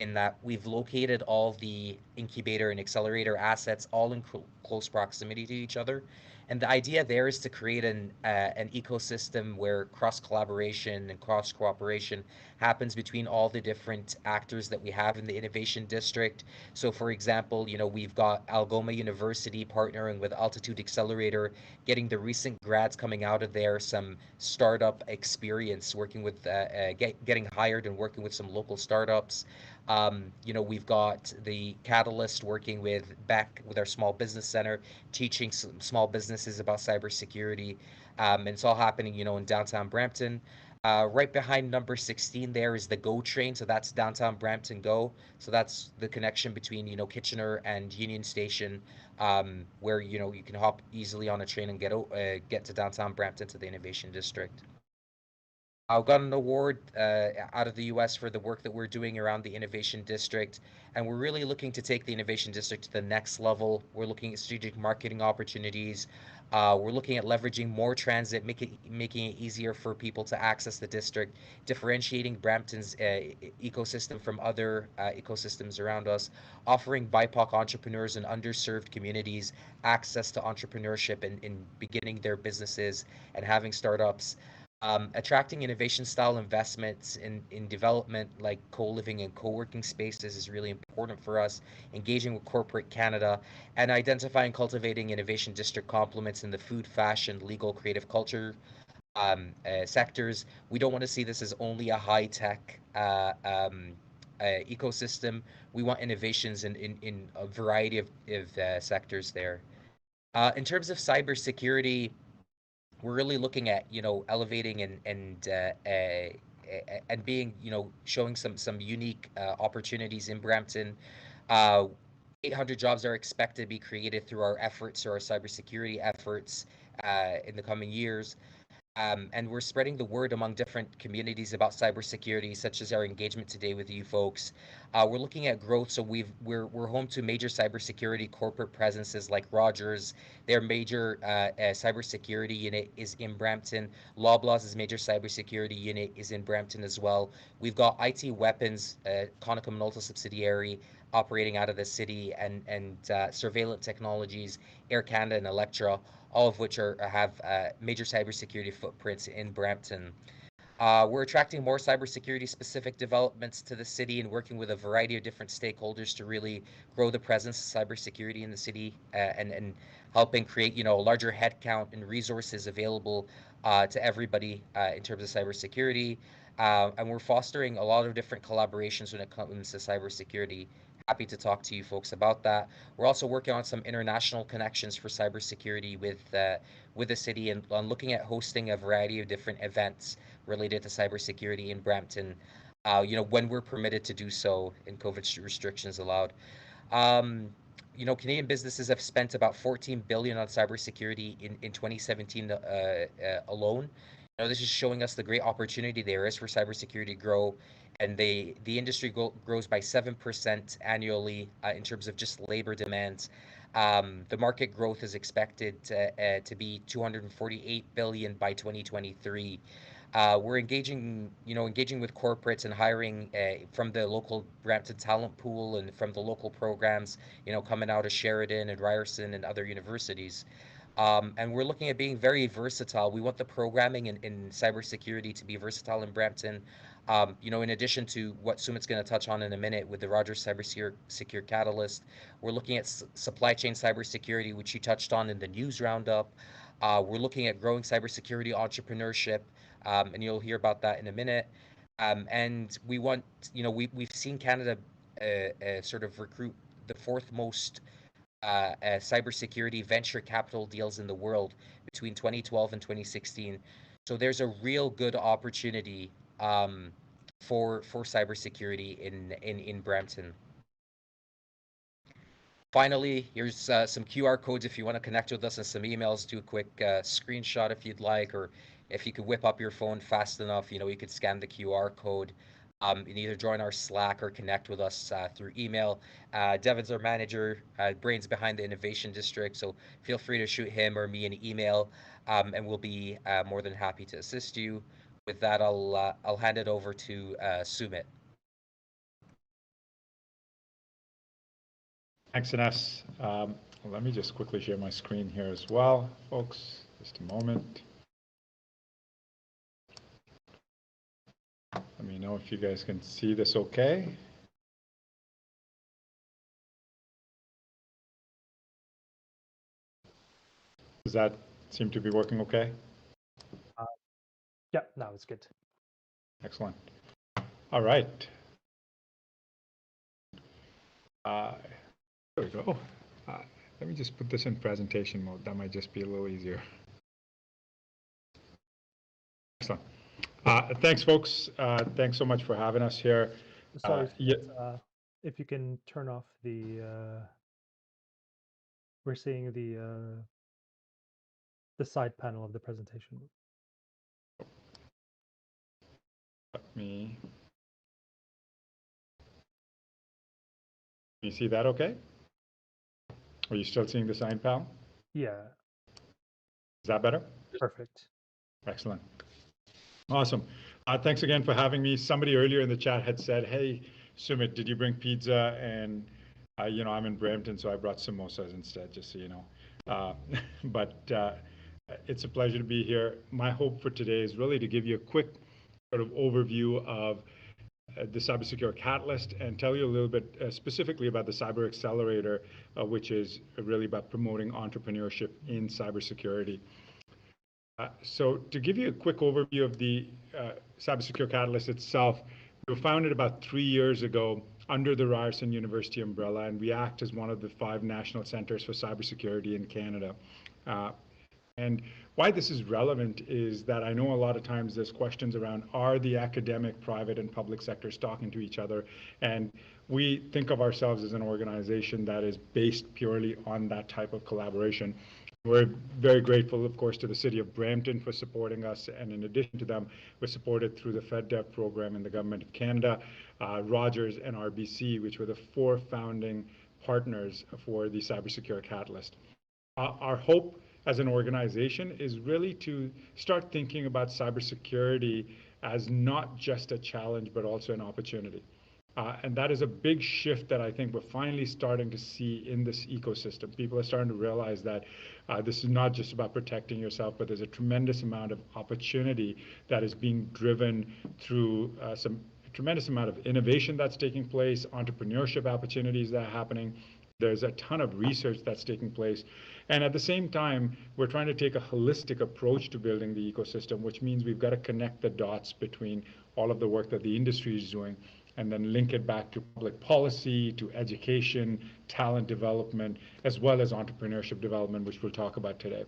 in that we've located all the incubator and accelerator assets all in close proximity to each other. And the idea there is to create an ecosystem where cross collaboration and cross cooperation happens between all the different actors that we have in the innovation district. So, for example, we've got Algoma University partnering with Altitude Accelerator, getting the recent grads coming out of there some startup experience, working with getting hired and working with some local startups. We've got the Catalyst working with Beck with our small business center, teaching some small businesses about cybersecurity. And it's all happening, in downtown Brampton. Right behind number 16 there is the GO train, so that's downtown Brampton GO. So that's the connection between, Kitchener and Union Station, where, you can hop easily on a train and get to downtown Brampton to the Innovation District. I got an award out of the US for the work that we're doing around the Innovation District, and we're really looking to take the Innovation District to the next level. We're looking at strategic marketing opportunities. We're looking at leveraging more transit, making it easier for people to access the district, differentiating Brampton's ecosystem from other ecosystems around us, offering BIPOC entrepreneurs and underserved communities access to entrepreneurship and beginning their businesses and having startups. Attracting innovation style investments in development like co-living and co-working spaces is really important for us, engaging with corporate Canada, and identifying and cultivating innovation district complements in the food, fashion, legal, creative culture sectors. We don't want to see this as only a high-tech ecosystem. We want innovations in a variety of sectors there. In terms of cybersecurity, we're really looking at elevating and being showing some unique opportunities in Brampton. Uh, 800 jobs are expected to be created through our efforts, through our cybersecurity efforts in the coming years. And we're spreading the word among different communities about cybersecurity, such as our engagement today with you folks. We're looking at growth, so we're home to major cybersecurity corporate presences like Rogers. Their major cybersecurity unit is in Brampton. Loblaw's major cybersecurity unit is in Brampton as well. We've got IT Weapons, Konica Minolta subsidiary, operating out of the city, and Surveillance Technologies, Air Canada, and Electra, all of which have major cybersecurity footprints in Brampton. We're attracting more cybersecurity specific developments to the city and working with a variety of different stakeholders to really grow the presence of cybersecurity in the city and helping create, a larger headcount and resources available to everybody in terms of cybersecurity. And we're fostering a lot of different collaborations when it comes to cybersecurity. Happy to talk to you folks about that. We're also working on some international connections for cybersecurity with the city and on looking at hosting a variety of different events related to cybersecurity in Brampton, when we're permitted to do so and COVID restrictions allowed. Um, Canadian businesses have spent about 14 billion on cybersecurity in 2017 alone. This is showing us the great opportunity there is for cybersecurity to grow, and the industry grows by 7% annually in terms of just labor demands. The market growth is expected to be 248 billion by 2023. We're engaging with corporates and hiring from the local Brampton talent pool and from the local programs, coming out of Sheridan and Ryerson and other universities. And we're looking at being very versatile. We want the programming in cybersecurity to be versatile in Brampton. In addition to what Sumit's going to touch on in a minute with the Rogers Secure Catalyst, we're looking at supply chain cybersecurity, which you touched on in the news roundup. We're looking at growing cybersecurity entrepreneurship, and you'll hear about that in a minute. And we want, we've seen Canada sort of recruit the fourth most cybersecurity venture capital deals in the world between 2012 and 2016. So there's a real good opportunity for cybersecurity in Brampton. Finally, here's some QR codes if you want to connect with us, and some emails. Do a quick screenshot if you'd like, or if you could whip up your phone fast enough, you could scan the QR code and either join our Slack or connect with us through email. Devin's our manager, brains behind the Innovation District, so feel free to shoot him or me an email, and we'll be more than happy to assist you. With that, I'll hand it over to Sumit. Thanks, Ines. Let me just quickly share my screen here as well, folks. Just a moment. Let me know if you guys can see this okay. Does that seem to be working okay? Yeah, now it's good. Excellent. All right. There we go. Let me just put this in presentation mode. That might just be a little easier. Excellent. Thanks, folks. Thanks so much for having us here. Sorry, yeah. if you can turn off the. We're seeing the side panel of the presentation. Let me. Can you see that okay? Are you still seeing the side panel? Yeah. Is that better? Perfect. Excellent. Awesome. Thanks again for having me. Somebody earlier in the chat had said, hey, Sumit, did you bring pizza? And, you know, I'm in Brampton, so I brought samosas instead, just so you know. It's a pleasure to be here. My hope for today is really to give you a quick sort of overview of the Cybersecurity Catalyst and tell you a little bit specifically about the Cyber Accelerator, which is really about promoting entrepreneurship in cybersecurity. So to give you a quick overview of the Cybersecurity Catalyst itself, we were founded about 3 years ago under the Ryerson University umbrella, and we act as one of the 5 national centers for cybersecurity in Canada. And why this is relevant is that I know a lot of times there's questions around, are the academic, private, and public sectors talking to each other? And we think of ourselves as an organization that is based purely on that type of collaboration. We're very grateful, of course, to the City of Brampton for supporting us. And in addition to them, we're supported through the FedDev program in the Government of Canada, Rogers, and RBC, which were the 4 founding partners for the Cybersecurity Catalyst. Our hope as an organization is really to start thinking about cybersecurity as not just a challenge, but also an opportunity. And that is a big shift that I think we're finally starting to see in this ecosystem. People are starting to realize that this is not just about protecting yourself, but there's a tremendous amount of opportunity that is being driven through some tremendous amount of innovation that's taking place, entrepreneurship opportunities that are happening. There's a ton of research that's taking place. And at the same time, we're trying to take a holistic approach to building the ecosystem, which means we've got to connect the dots between all of the work that the industry is doing and then link it back to public policy, to education, talent development, as well as entrepreneurship development, which we'll talk about today.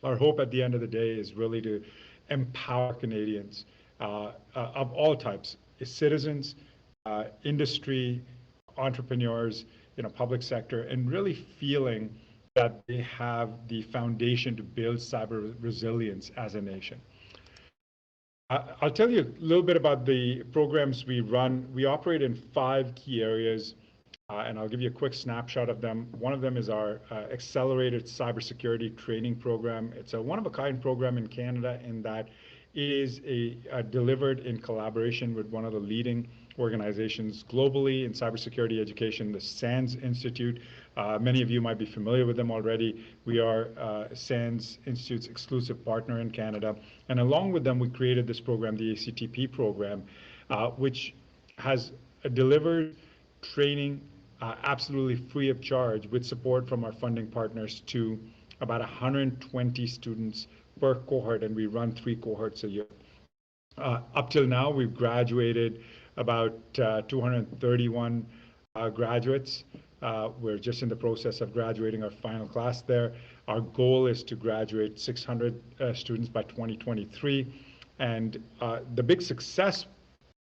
Our hope at the end of the day is really to empower Canadians of all types, citizens, industry, entrepreneurs, public sector, and really feeling that they have the foundation to build cyber resilience as a nation. I'll tell you a little bit about the programs we run. We operate in 5 key areas, and I'll give you a quick snapshot of them. One of them is our accelerated cybersecurity training program. It's a one-of-a-kind program in Canada in that it is delivered in collaboration with one of the leading organizations globally in cybersecurity education, the SANS Institute. Many of you might be familiar with them already. We are SANS Institute's exclusive partner in Canada. And along with them, we created this program, the ACTP program, which has delivered training absolutely free of charge with support from our funding partners to about 120 students per cohort, and we run 3 cohorts a year. Up till now, we've graduated about 231 graduates. We're just in the process of graduating our final class there. Our goal is to graduate 600 students by 2023. And the big success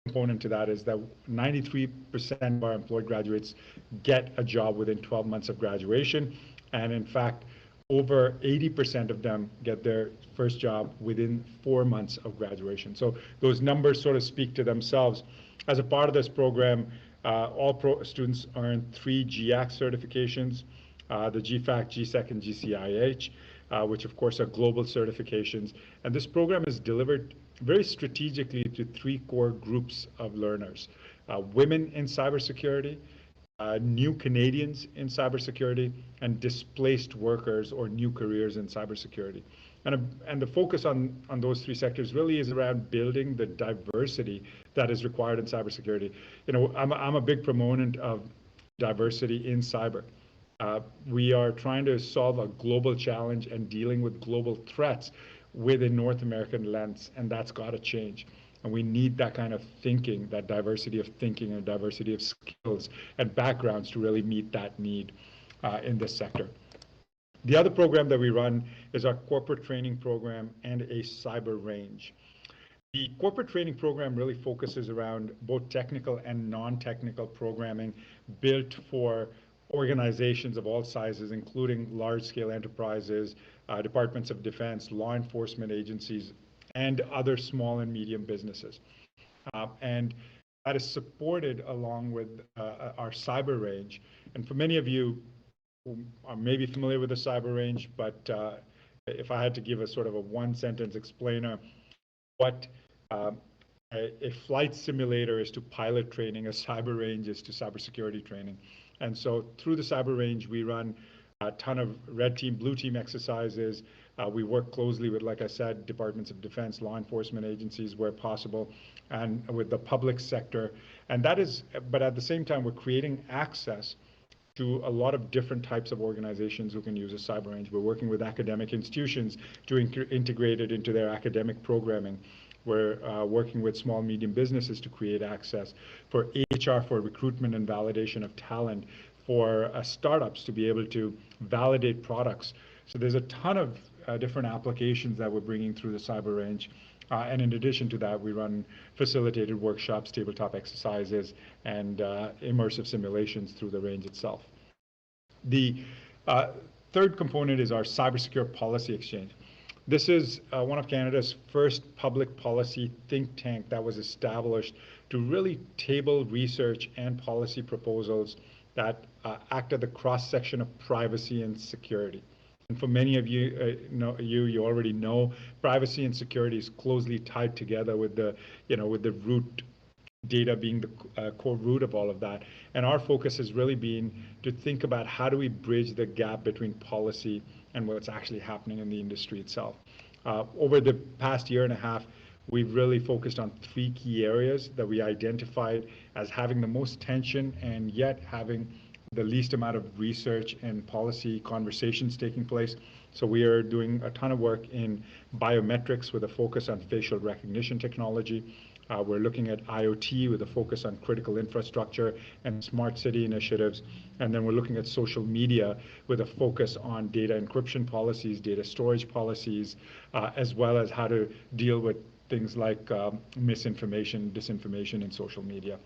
component to that is that 93% of our employed graduates get a job within 12 months of graduation. And in fact, over 80% of them get their first job within 4 months of graduation. So those numbers sort of speak to themselves. As a part of this program, all students earn 3 GIAC certifications, the GFAC, GSEC, and GCIH, which of course are global certifications. And this program is delivered very strategically to 3 core groups of learners: women in cybersecurity, new Canadians in cybersecurity, and displaced workers or new careers in cybersecurity. And the focus on those three sectors really is around building the diversity that is required in cybersecurity. You know, I'm a big proponent of diversity in cyber. We are trying to solve a global challenge and dealing with global threats with a North American lens, and that's got to change. And we need that kind of thinking, that diversity of thinking and diversity of skills and backgrounds to really meet that need in this sector. The other program that we run is our corporate training program and a cyber range. The corporate training program really focuses around both technical and non-technical programming built for organizations of all sizes, including large-scale enterprises, departments of defense, law enforcement agencies, and other small and medium businesses. And that is supported along with our cyber range. And for many of you who are maybe familiar with the cyber range, but if I had to give a sort of a one-sentence explainer, what a flight simulator is to pilot training, a cyber range is to cybersecurity training. And so through the cyber range, we run a ton of red team, blue team exercises. We work closely with, like I said, departments of defense, law enforcement agencies where possible, and with the public sector. And that is, but at the same time, we're creating access to a lot of different types of organizations who can use a cyber range. We're working with academic institutions to integrate it into their academic programming. We're working with small, medium businesses to create access for HR, for recruitment and validation of talent, for startups to be able to validate products. So there's a ton of different applications that we're bringing through the cyber range. And in addition to that, we run facilitated workshops, tabletop exercises, and immersive simulations through the range itself. The third component is our Cybersecure Policy Exchange. This is one of Canada's first public policy think tank that was established to really table research and policy proposals that act at the cross-section of privacy and security. And for many of you, you already know, privacy and security is closely tied together with the, with the root data being the core root of all of that. And our focus has really been to think about how do we bridge the gap between policy and what's actually happening in the industry itself. Over the past year and a half, we've really focused on three key areas that we identified as having the most tension and yet having the least amount of research and policy conversations taking place. So we are doing a ton of work in biometrics with a focus on facial recognition technology. We're looking at IoT with a focus on critical infrastructure and smart city initiatives. And then we're looking at social media with a focus on data encryption policies, data storage policies, as well as how to deal with things like misinformation, disinformation in social media.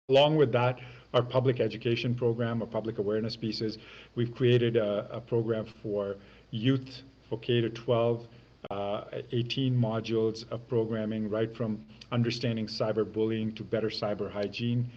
Along with that, our public education program, our public awareness pieces, we've created a program for youth, for K to 12, 18 modules of programming, right from understanding cyberbullying to better cyber hygiene.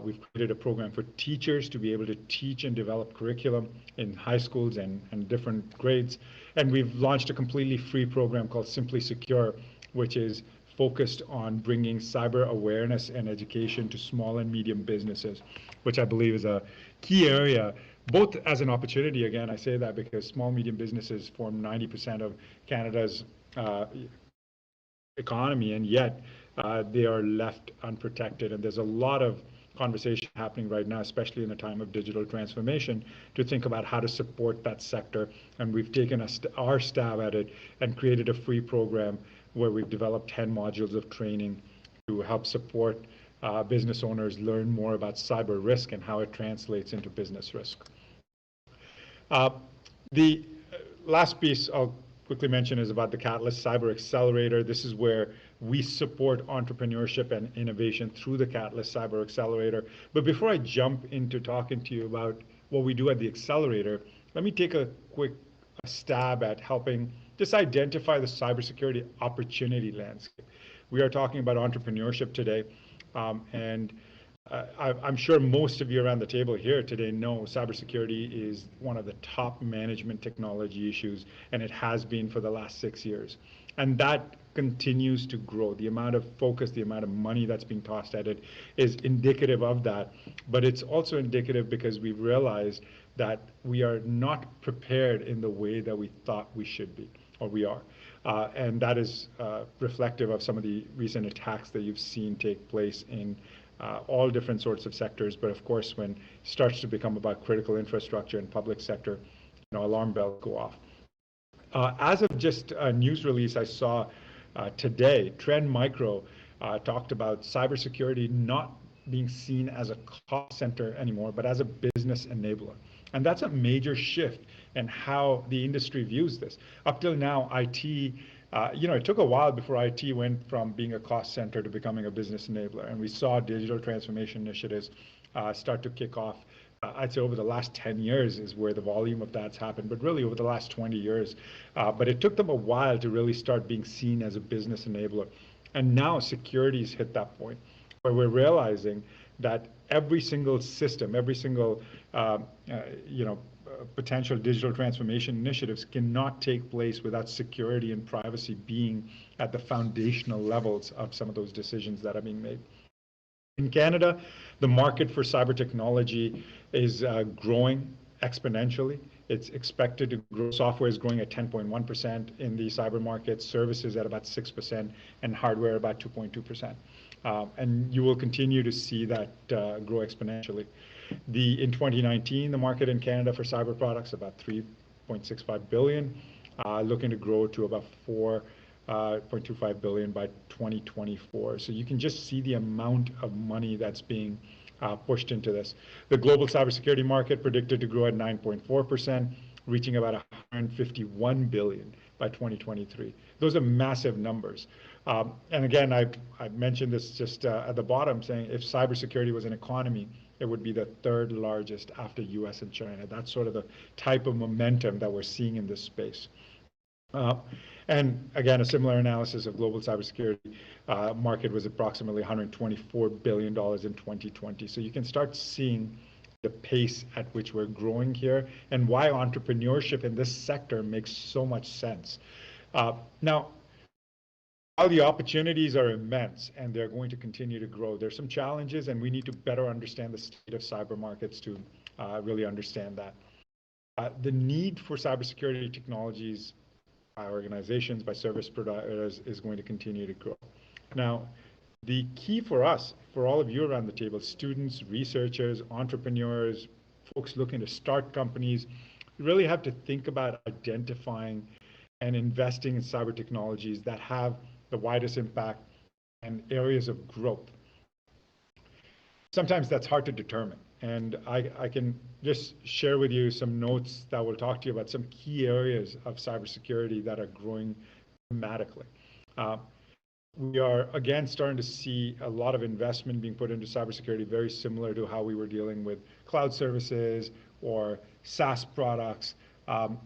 We've created a program for teachers to be able to teach and develop curriculum in high schools and different grades. And we've launched a completely free program called Simply Secure, which is focused on bringing cyber awareness and education to small and medium businesses, which I believe is a key area, both as an opportunity. Again, I say that because small, medium businesses form 90% of Canada's economy, and yet they are left unprotected. And there's a lot of conversation happening right now, especially in a time of digital transformation, to think about how to support that sector. And we've taken our stab at it and created a free program where we've developed 10 modules of training to help support business owners learn more about cyber risk and how it translates into business risk. The last piece I'll quickly mention is about the Catalyst Cyber Accelerator. This is where we support entrepreneurship and innovation through the Catalyst Cyber Accelerator. But before I jump into talking to you about what we do at the Accelerator, let me take a quick stab at helping just identify the cybersecurity opportunity landscape. We are talking about entrepreneurship today, and I'm sure most of you around the table here today know cybersecurity is one of the top management technology issues, and it has been for the last 6 years. And that continues to grow. The amount of focus, the amount of money that's being tossed at it is indicative of that. But it's also indicative because we've realized that we are not prepared in the way that we thought we should be, or we are. And that is reflective of some of the recent attacks that you've seen take place in all different sorts of sectors. But of course, when it starts to become about critical infrastructure and public sector, alarm bells go off. As of just a news release I saw today, Trend Micro talked about cybersecurity not being seen as a cost center anymore, but as a business enabler. And that's a major shift in how the industry views this. Up till now, IT, it took a while before IT went from being a cost center to becoming a business enabler. And we saw digital transformation initiatives start to kick off. I'd say over the last 10 years is where the volume of that's happened, but really over the last 20 years. But it took them a while to really start being seen as a business enabler. And now security's hit that point where we're realizing that every single system, every single potential digital transformation initiatives cannot take place without security and privacy being at the foundational levels of some of those decisions that are being made. In Canada, the market for cyber technology is growing exponentially. It's expected to grow. Software is growing at 10.1% in the cyber market, services at about 6%, and hardware about 2.2%. And you will continue to see that grow exponentially. In 2019, the market in Canada for cyber products about $3.65 billion, looking to grow to about $4.25 billion by 2024. So you can just see the amount of money that's being pushed into this. The global cybersecurity market predicted to grow at 9.4%, reaching about $151 billion by 2023. Those are massive numbers. And again, I mentioned this just at the bottom, saying if cybersecurity was an economy, it would be the third largest after US and China. That's sort of the type of momentum that we're seeing in this space. And again, a similar analysis of global cybersecurity market was approximately $124 billion in 2020. So you can start seeing the pace at which we're growing here and why entrepreneurship in this sector makes so much sense. Now, while the opportunities are immense and they're going to continue to grow, there's some challenges, and we need to better understand the state of cyber markets to really understand that. The need for cybersecurity technologies by organizations, by service providers, is going to continue to grow. Now, the key for us, for all of you around the table, students, researchers, entrepreneurs, folks looking to start companies, you really have to think about identifying and investing in cyber technologies that have the widest impact and areas of growth. Sometimes that's hard to determine. And I can just share with you some notes that will talk to you about some key areas of cybersecurity that are growing dramatically. We are, again, starting to see a lot of investment being put into cybersecurity, very similar to how we were dealing with cloud services or SaaS products.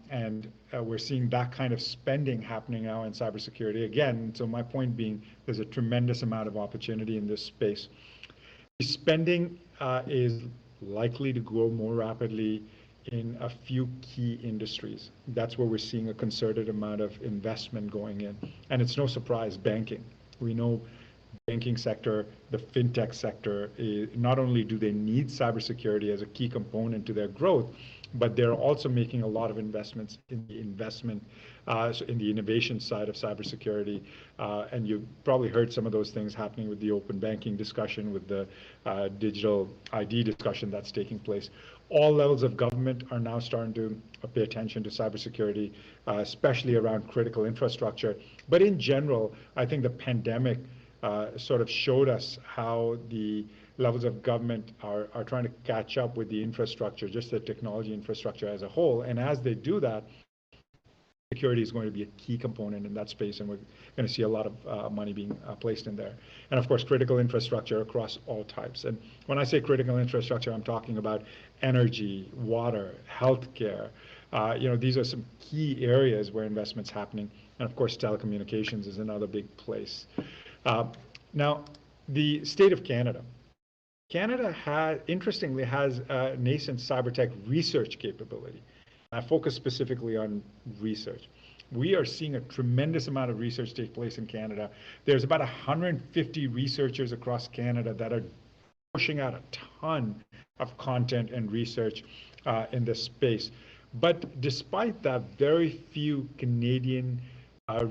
And we're seeing that kind of spending happening now in cybersecurity. Again, so my point being, there's a tremendous amount of opportunity in this space. The spending is likely to grow more rapidly in a few key industries. That's where we're seeing a concerted amount of investment going in. And it's no surprise, banking. We know banking sector, the fintech sector, not only do they need cybersecurity as a key component to their growth, but they're also making a lot of investments in the in the innovation side of cybersecurity. And you've probably heard some of those things happening with the open banking discussion, with the digital ID discussion that's taking place. All levels of government are now starting to pay attention to cybersecurity, especially around critical infrastructure. But in general, I think the pandemic sort of showed us how the levels of government are trying to catch up with the infrastructure, just the technology infrastructure as a whole. And as they do that, security is going to be a key component in that space, and we're going to see a lot of money being placed in there. And of course, critical infrastructure across all types. And when I say critical infrastructure, I'm talking about energy, water, healthcare. These are some key areas where investment's happening. And of course, telecommunications is another big place. Now, the state of Canada. Canada interestingly has a nascent cyber tech research capability. I focus specifically on research. we are seeing a tremendous amount of research take place in Canada. There's about 150 researchers across Canada that are pushing out a ton of content and research in this space. But despite that, very few Canadian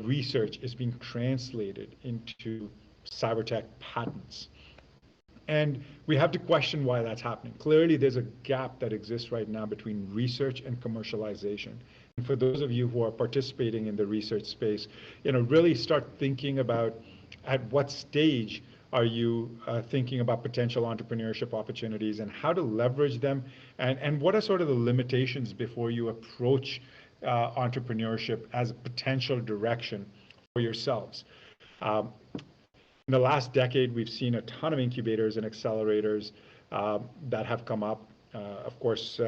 research is being translated into cybertech patents. And we have to question why that's happening. Clearly, there's a gap that exists right now between research and commercialization. And for those of you who are participating in the research space, really start thinking about at what stage are you thinking about potential entrepreneurship opportunities and how to leverage them, and what are sort of the limitations before you approach entrepreneurship as a potential direction for yourselves. In the last decade, we've seen a ton of incubators and accelerators that have come up. Of course,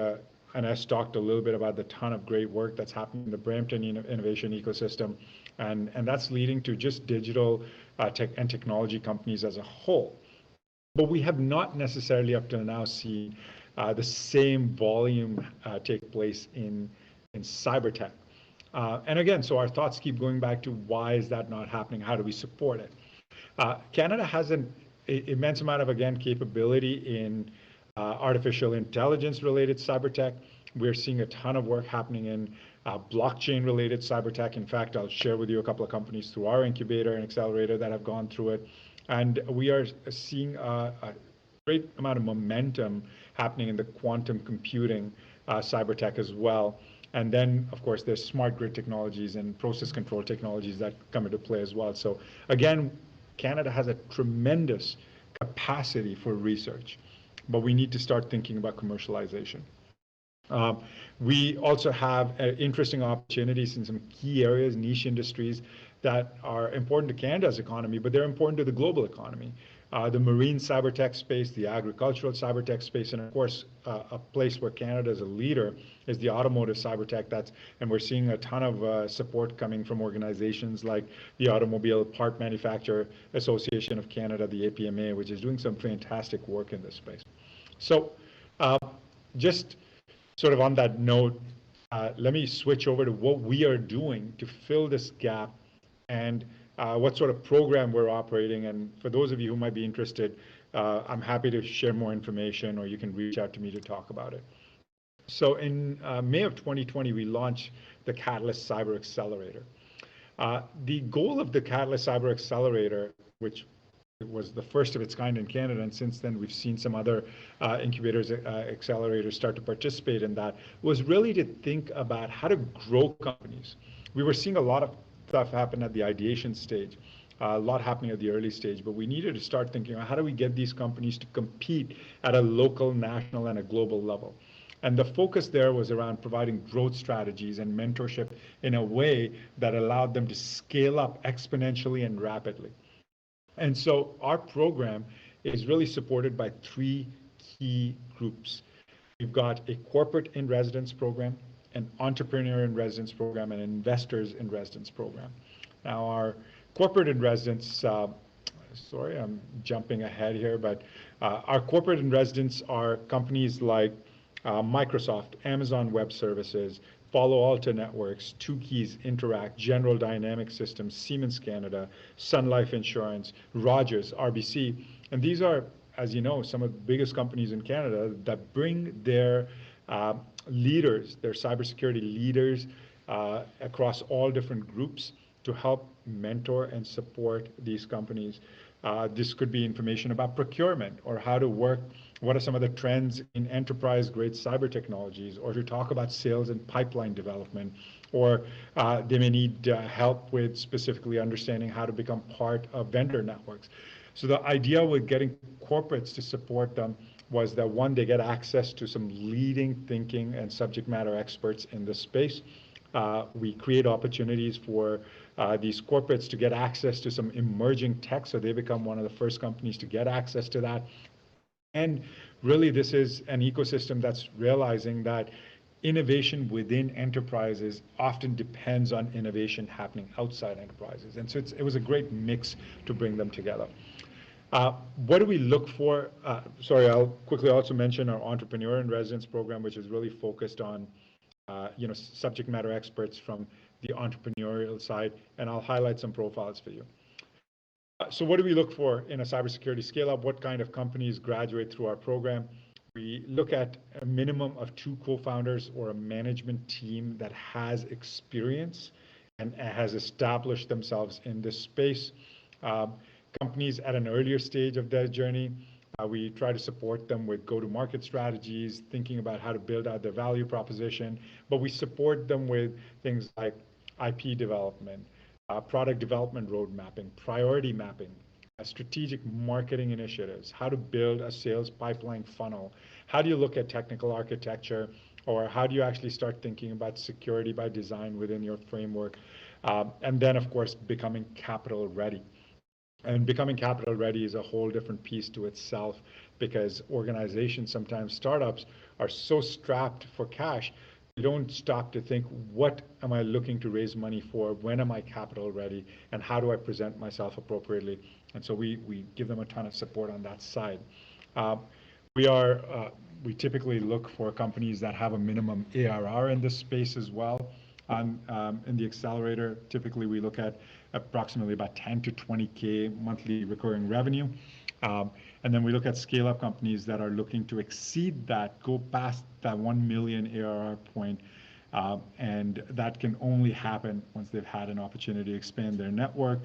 Anes talked a little bit about the ton of great work that's happening in the Brampton innovation ecosystem, and that's leading to just digital tech and technology companies as a whole. But we have not necessarily up till now seen the same volume take place in cyber tech. And again, so our thoughts keep going back to why is that not happening? How do we support it? Canada has an immense amount of, again, capability in artificial intelligence related cyber tech. We're seeing a ton of work happening in blockchain related cyber tech. In fact, I'll share with you a couple of companies through our incubator and accelerator that have gone through it. And we are seeing a great amount of momentum happening in the quantum computing cyber tech as well. And then, of course, there's smart grid technologies and process control technologies that come into play as well. So again, Canada has a tremendous capacity for research, but we need to start thinking about commercialization. We also have interesting opportunities in some key areas, niche industries that are important to Canada's economy, but they're important to the global economy. The marine cyber tech space, the agricultural cyber tech space, and of course, a place where Canada is a leader is the automotive cyber tech. And we're seeing a ton of support coming from organizations like the Automobile Part Manufacturer Association of Canada, the APMA, which is doing some fantastic work in this space. So just sort of on that note, let me switch over to what we are doing to fill this gap and what sort of program we're operating. And for those of you who might be interested, I'm happy to share more information, or you can reach out to me to talk about it. So in May of 2020, we launched the Catalyst Cyber Accelerator. The goal of the Catalyst Cyber Accelerator, which was the first of its kind in Canada, and since then we've seen some other incubators, accelerators start to participate in that, was really to think about how to grow companies. We were seeing a lot of stuff happen at the ideation stage, a lot happening at the early stage, but we needed to start thinking about how do we get these companies to compete at a local, national, and a global level. And the focus there was around providing growth strategies and mentorship in a way that allowed them to scale up exponentially and rapidly. And so our program is really supported by three key groups. We've got a corporate in residence program, an entrepreneur in residence program, and an investors in residence program. Now our corporate in residence, sorry, I'm jumping ahead here, but our corporate in residence are companies like Microsoft, Amazon Web Services, Palo Alto Networks, Two Keys, Interact, General Dynamics Systems, Siemens Canada, Sun Life Insurance, Rogers, RBC. And these are, as you know, some of the biggest companies in Canada that bring their leaders, their cybersecurity leaders across all different groups to help mentor and support these companies. This could be information about procurement or how to work, what are some of the trends in enterprise-grade cyber technologies, or to talk about sales and pipeline development, or they may need help with specifically understanding how to become part of vendor networks. So the idea with getting corporates to support them was that, one, they get access to some leading thinking and subject matter experts in this space. We create opportunities for these corporates to get access to some emerging tech, so they become one of the first companies to get access to that. And really, this is an ecosystem that's realizing that innovation within enterprises often depends on innovation happening outside enterprises. And so it was a great mix to bring them together. What do we look for? Sorry, I'll quickly also mention our Entrepreneur in Residence program, which is really focused on subject matter experts from the entrepreneurial side, and I'll highlight some profiles for you. So what do we look for in a cybersecurity scale-up? What kind of companies graduate through our program? We look at a minimum of 2 co-founders or a management team that has experience and has established themselves in this space. Companies at an earlier stage of their journey, we try to support them with go-to-market strategies, thinking about how to build out their value proposition, but we support them with things like IP development, product development road mapping, priority mapping, strategic marketing initiatives, how to build a sales pipeline funnel, how do you look at technical architecture, or how do you actually start thinking about security by design within your framework, and then of course becoming capital ready. And becoming capital ready is a whole different piece to itself, because organizations, sometimes startups, are so strapped for cash, they don't stop to think, what am I looking to raise money for? When am I capital ready? And how do I present myself appropriately? And so we give them a ton of support on that side. We typically look for companies that have a minimum ARR in this space as well. In the accelerator, typically we look at approximately about 10 to 20K monthly recurring revenue. And then we look at scale-up companies that are looking to exceed that, go past that 1 million ARR point. And that can only happen once they've had an opportunity to expand their network,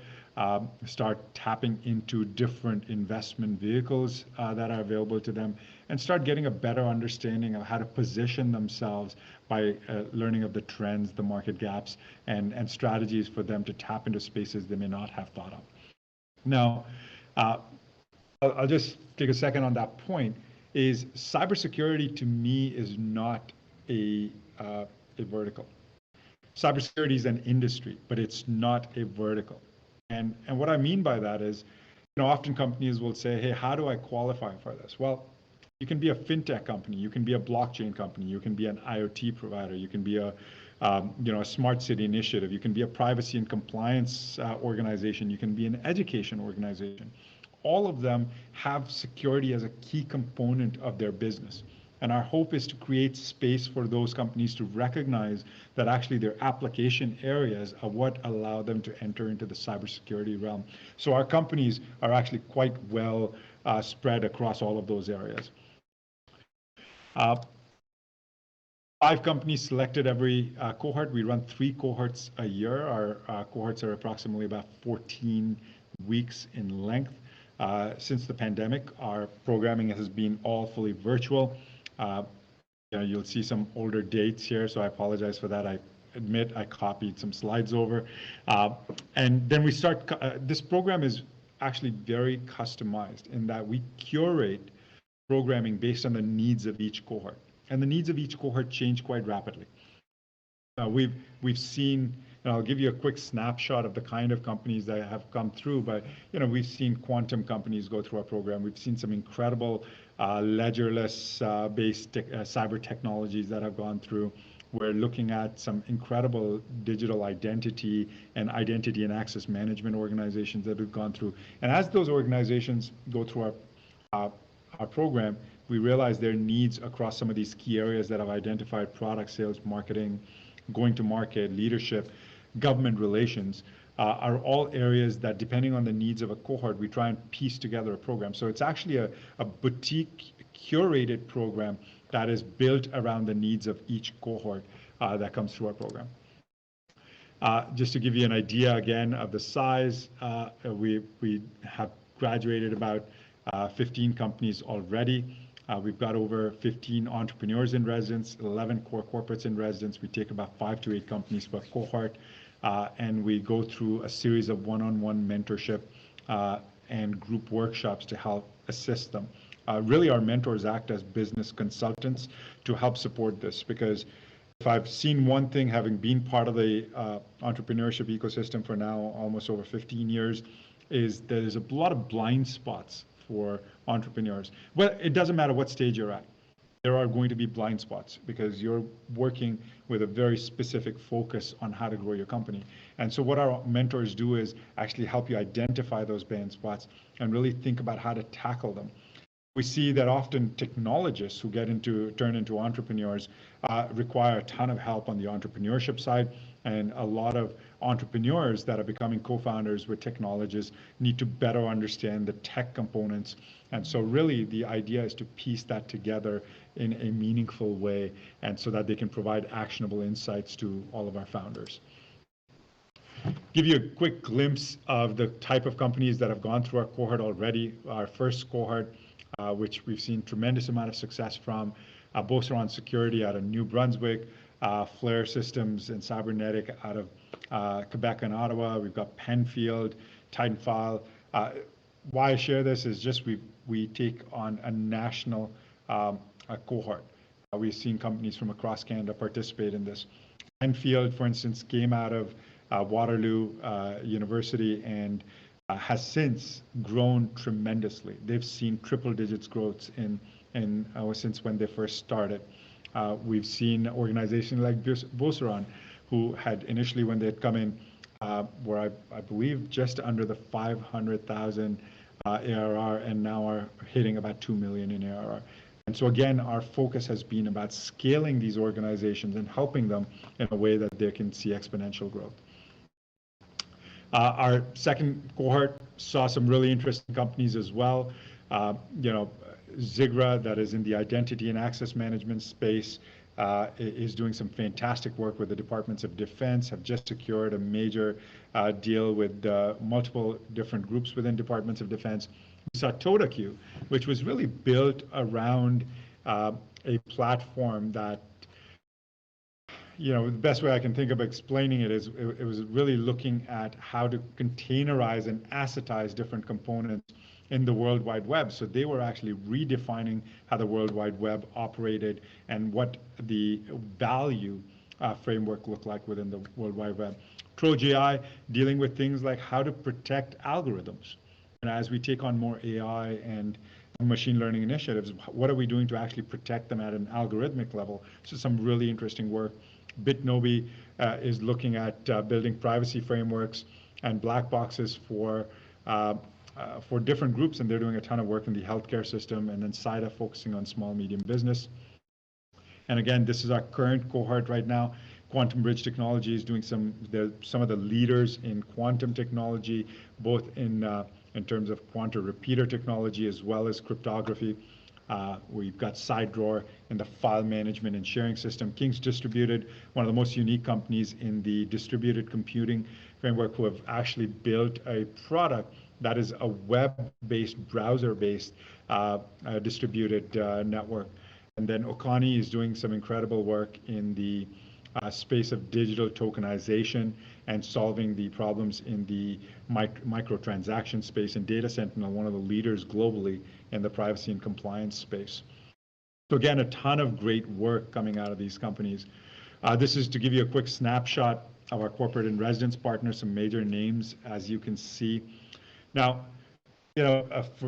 start tapping into different investment vehicles that are available to them, and start getting a better understanding of how to position themselves by learning of the trends, the market gaps, and strategies for them to tap into spaces they may not have thought of. Now, I'll just take a second on that point. Is cybersecurity to me is not a vertical. Cybersecurity is an industry, but it's not a vertical. And what I mean by that is, often companies will say, hey, how do I qualify for this? Well, you can be a fintech company, you can be a blockchain company, you can be an IoT provider, you can be a smart city initiative, you can be a privacy and compliance organization, you can be an education organization. All of them have security as a key component of their business. And our hope is to create space for those companies to recognize that actually their application areas are what allow them to enter into the cybersecurity realm. So our companies are actually quite well spread across all of those areas. 5 companies selected every cohort. We run 3 cohorts a year. Our cohorts are approximately about 14 weeks in length. Since the pandemic, our programming has been all fully virtual. You'll see some older dates here, so I apologize for that. I admit I copied some slides over. And then we start, this program is actually very customized in that we curate programming based on the needs of each cohort. And the needs of each cohort change quite rapidly. We've seen, and I'll give you a quick snapshot of the kind of companies that have come through, but we've seen quantum companies go through our program. We've seen some incredible ledgerless based cyber technologies that have gone through. We're looking at some incredible digital identity and access management organizations that have gone through. And as those organizations go through our program, we realize their needs across some of these key areas that I've identified: product, sales, marketing, going to market, leadership, government relations, are all areas that, depending on the needs of a cohort, we try and piece together a program. So it's actually a boutique curated program that is built around the needs of each cohort that comes through our program. Just to give you an idea again of the size, we have graduated about 15 companies already. We've got over 15 entrepreneurs in residence, 11 core corporates in residence. We take about 5 to 8 companies per cohort, and we go through a series of one-on-one mentorship and group workshops to help assist them. Really, our mentors act as business consultants to help support this, because if I've seen one thing, having been part of the entrepreneurship ecosystem for now almost over 15 years, is there's a lot of blind spots for entrepreneurs. Well, it doesn't matter what stage you're at. There are going to be blind spots because you're working with a very specific focus on how to grow your company. And so what our mentors do is actually help you identify those blind spots and really think about how to tackle them. We see that often technologists who turn into entrepreneurs require a ton of help on the entrepreneurship side, And a lot of entrepreneurs that are becoming co-founders with technologists need to better understand the tech components. And so really the idea is to piece that together in a meaningful way, and so that they can provide actionable insights to all of our founders. Give you a quick glimpse of the type of companies that have gone through our cohort already. Our first cohort, which we've seen tremendous amount of success from, Beauceron Security out of New Brunswick, Flare Systems and Cybernetic out of Quebec and Ottawa. We've got Penfield, Titanfile. Why I share this is just we take on a national cohort. We've seen companies from across Canada participate in this. Penfield, for instance, came out of Waterloo University and has since grown tremendously. They've seen triple digits growth since when they first started. We've seen organizations like Beauceron, who had initially, when they had come in, were I believe just under the 500,000 ARR, and now are hitting about 2 million in ARR. And so again, our focus has been about scaling these organizations and helping them in a way that they can see exponential growth. Our second cohort saw some really interesting companies as well. Zigra, that is in the identity and access management space, is doing some fantastic work with the Departments of Defense, have just secured a major deal with multiple different groups within Departments of Defense. We saw TotaQ, which was really built around a platform that, the best way I can think of explaining it is it was really looking at how to containerize and assetize different components in the World Wide Web. So they were actually redefining how the World Wide Web operated and what the value framework looked like within the World Wide Web. TroJI dealing with things like how to protect algorithms. And as we take on more AI and machine learning initiatives, what are we doing to actually protect them at an algorithmic level? So some really interesting work. Bitnobi is looking at building privacy frameworks and black boxes for different groups, and they're doing a ton of work in the healthcare system. And then SIDA focusing on small, medium business. And again, this is our current cohort right now. Quantum Bridge Technology is doing some of the leaders in quantum technology, both in terms of quantum repeater technology as well as cryptography. We've got SideDrawer in the file management and sharing system. King's Distributed, one of the most unique companies in the distributed computing framework, who have actually built a product that is a web-based, browser-based distributed network. And then Okani is doing some incredible work in the space of digital tokenization and solving the problems in the microtransaction space, and Data Sentinel, one of the leaders globally in the privacy and compliance space. So again, a ton of great work coming out of these companies. This is to give you a quick snapshot of our corporate and residence partners, some major names, as you can see. Now,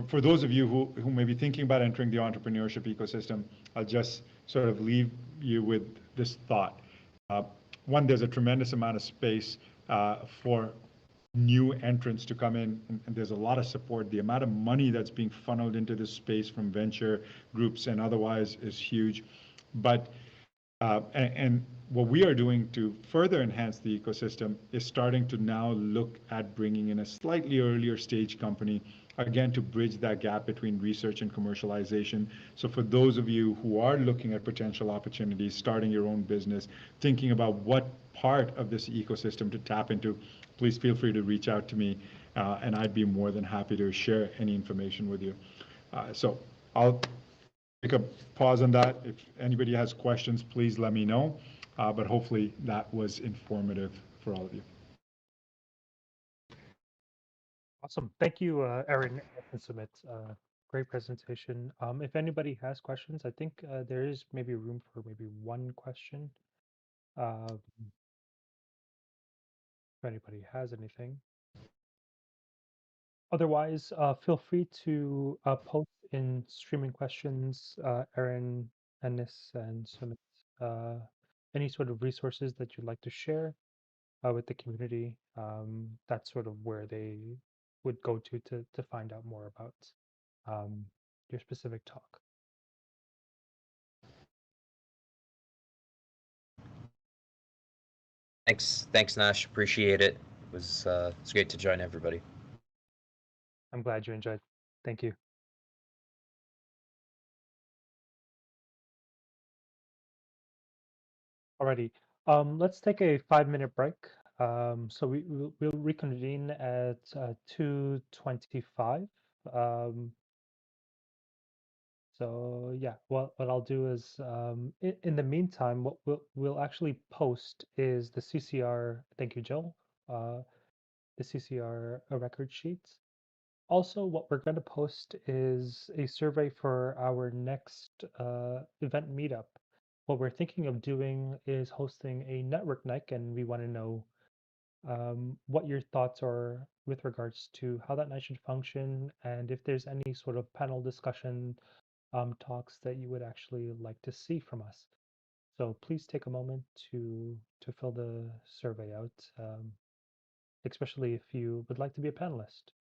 for those of you who may be thinking about entering the entrepreneurship ecosystem, I'll just sort of leave you with this thought. One, there's a tremendous amount of space for new entrants to come in, and there's a lot of support. The amount of money that's being funneled into this space from venture groups and otherwise is huge. But and what we are doing to further enhance the ecosystem is starting to now look at bringing in a slightly earlier stage company, again, to bridge that gap between research and commercialization. So for those of you who are looking at potential opportunities, starting your own business, thinking about what part of this ecosystem to tap into, please feel free to reach out to me, and I'd be more than happy to share any information with you. So I'll take a pause on that. If anybody has questions, please let me know. But hopefully that was informative for all of you. Awesome. Thank you, Aaron and Sumit. Great presentation. If anybody has questions, I think there is maybe room for maybe one question. If anybody has anything. Otherwise, feel free to post in streaming questions, Aaron, Ennis, and Sumit, any sort of resources that you'd like to share with the community. That's sort of where they would go to find out more about your specific talk. Thanks, Nash. Appreciate it. It's great to join everybody. I'm glad you enjoyed. Thank you. Alrighty. Let's take a 5-minute break. So we'll reconvene at 2:25. So yeah, what I'll do is in the meantime, what we'll actually post is the CCR. Thank you, Jill. The CCR record sheets. Also, what we're going to post is a survey for our next event meetup. What we're thinking of doing is hosting a network night, and we want to know what your thoughts are with regards to how that night should function, and if there's any sort of panel discussion talks that you would actually like to see from us. So please take a moment to fill the survey out, especially if you would like to be a panelist.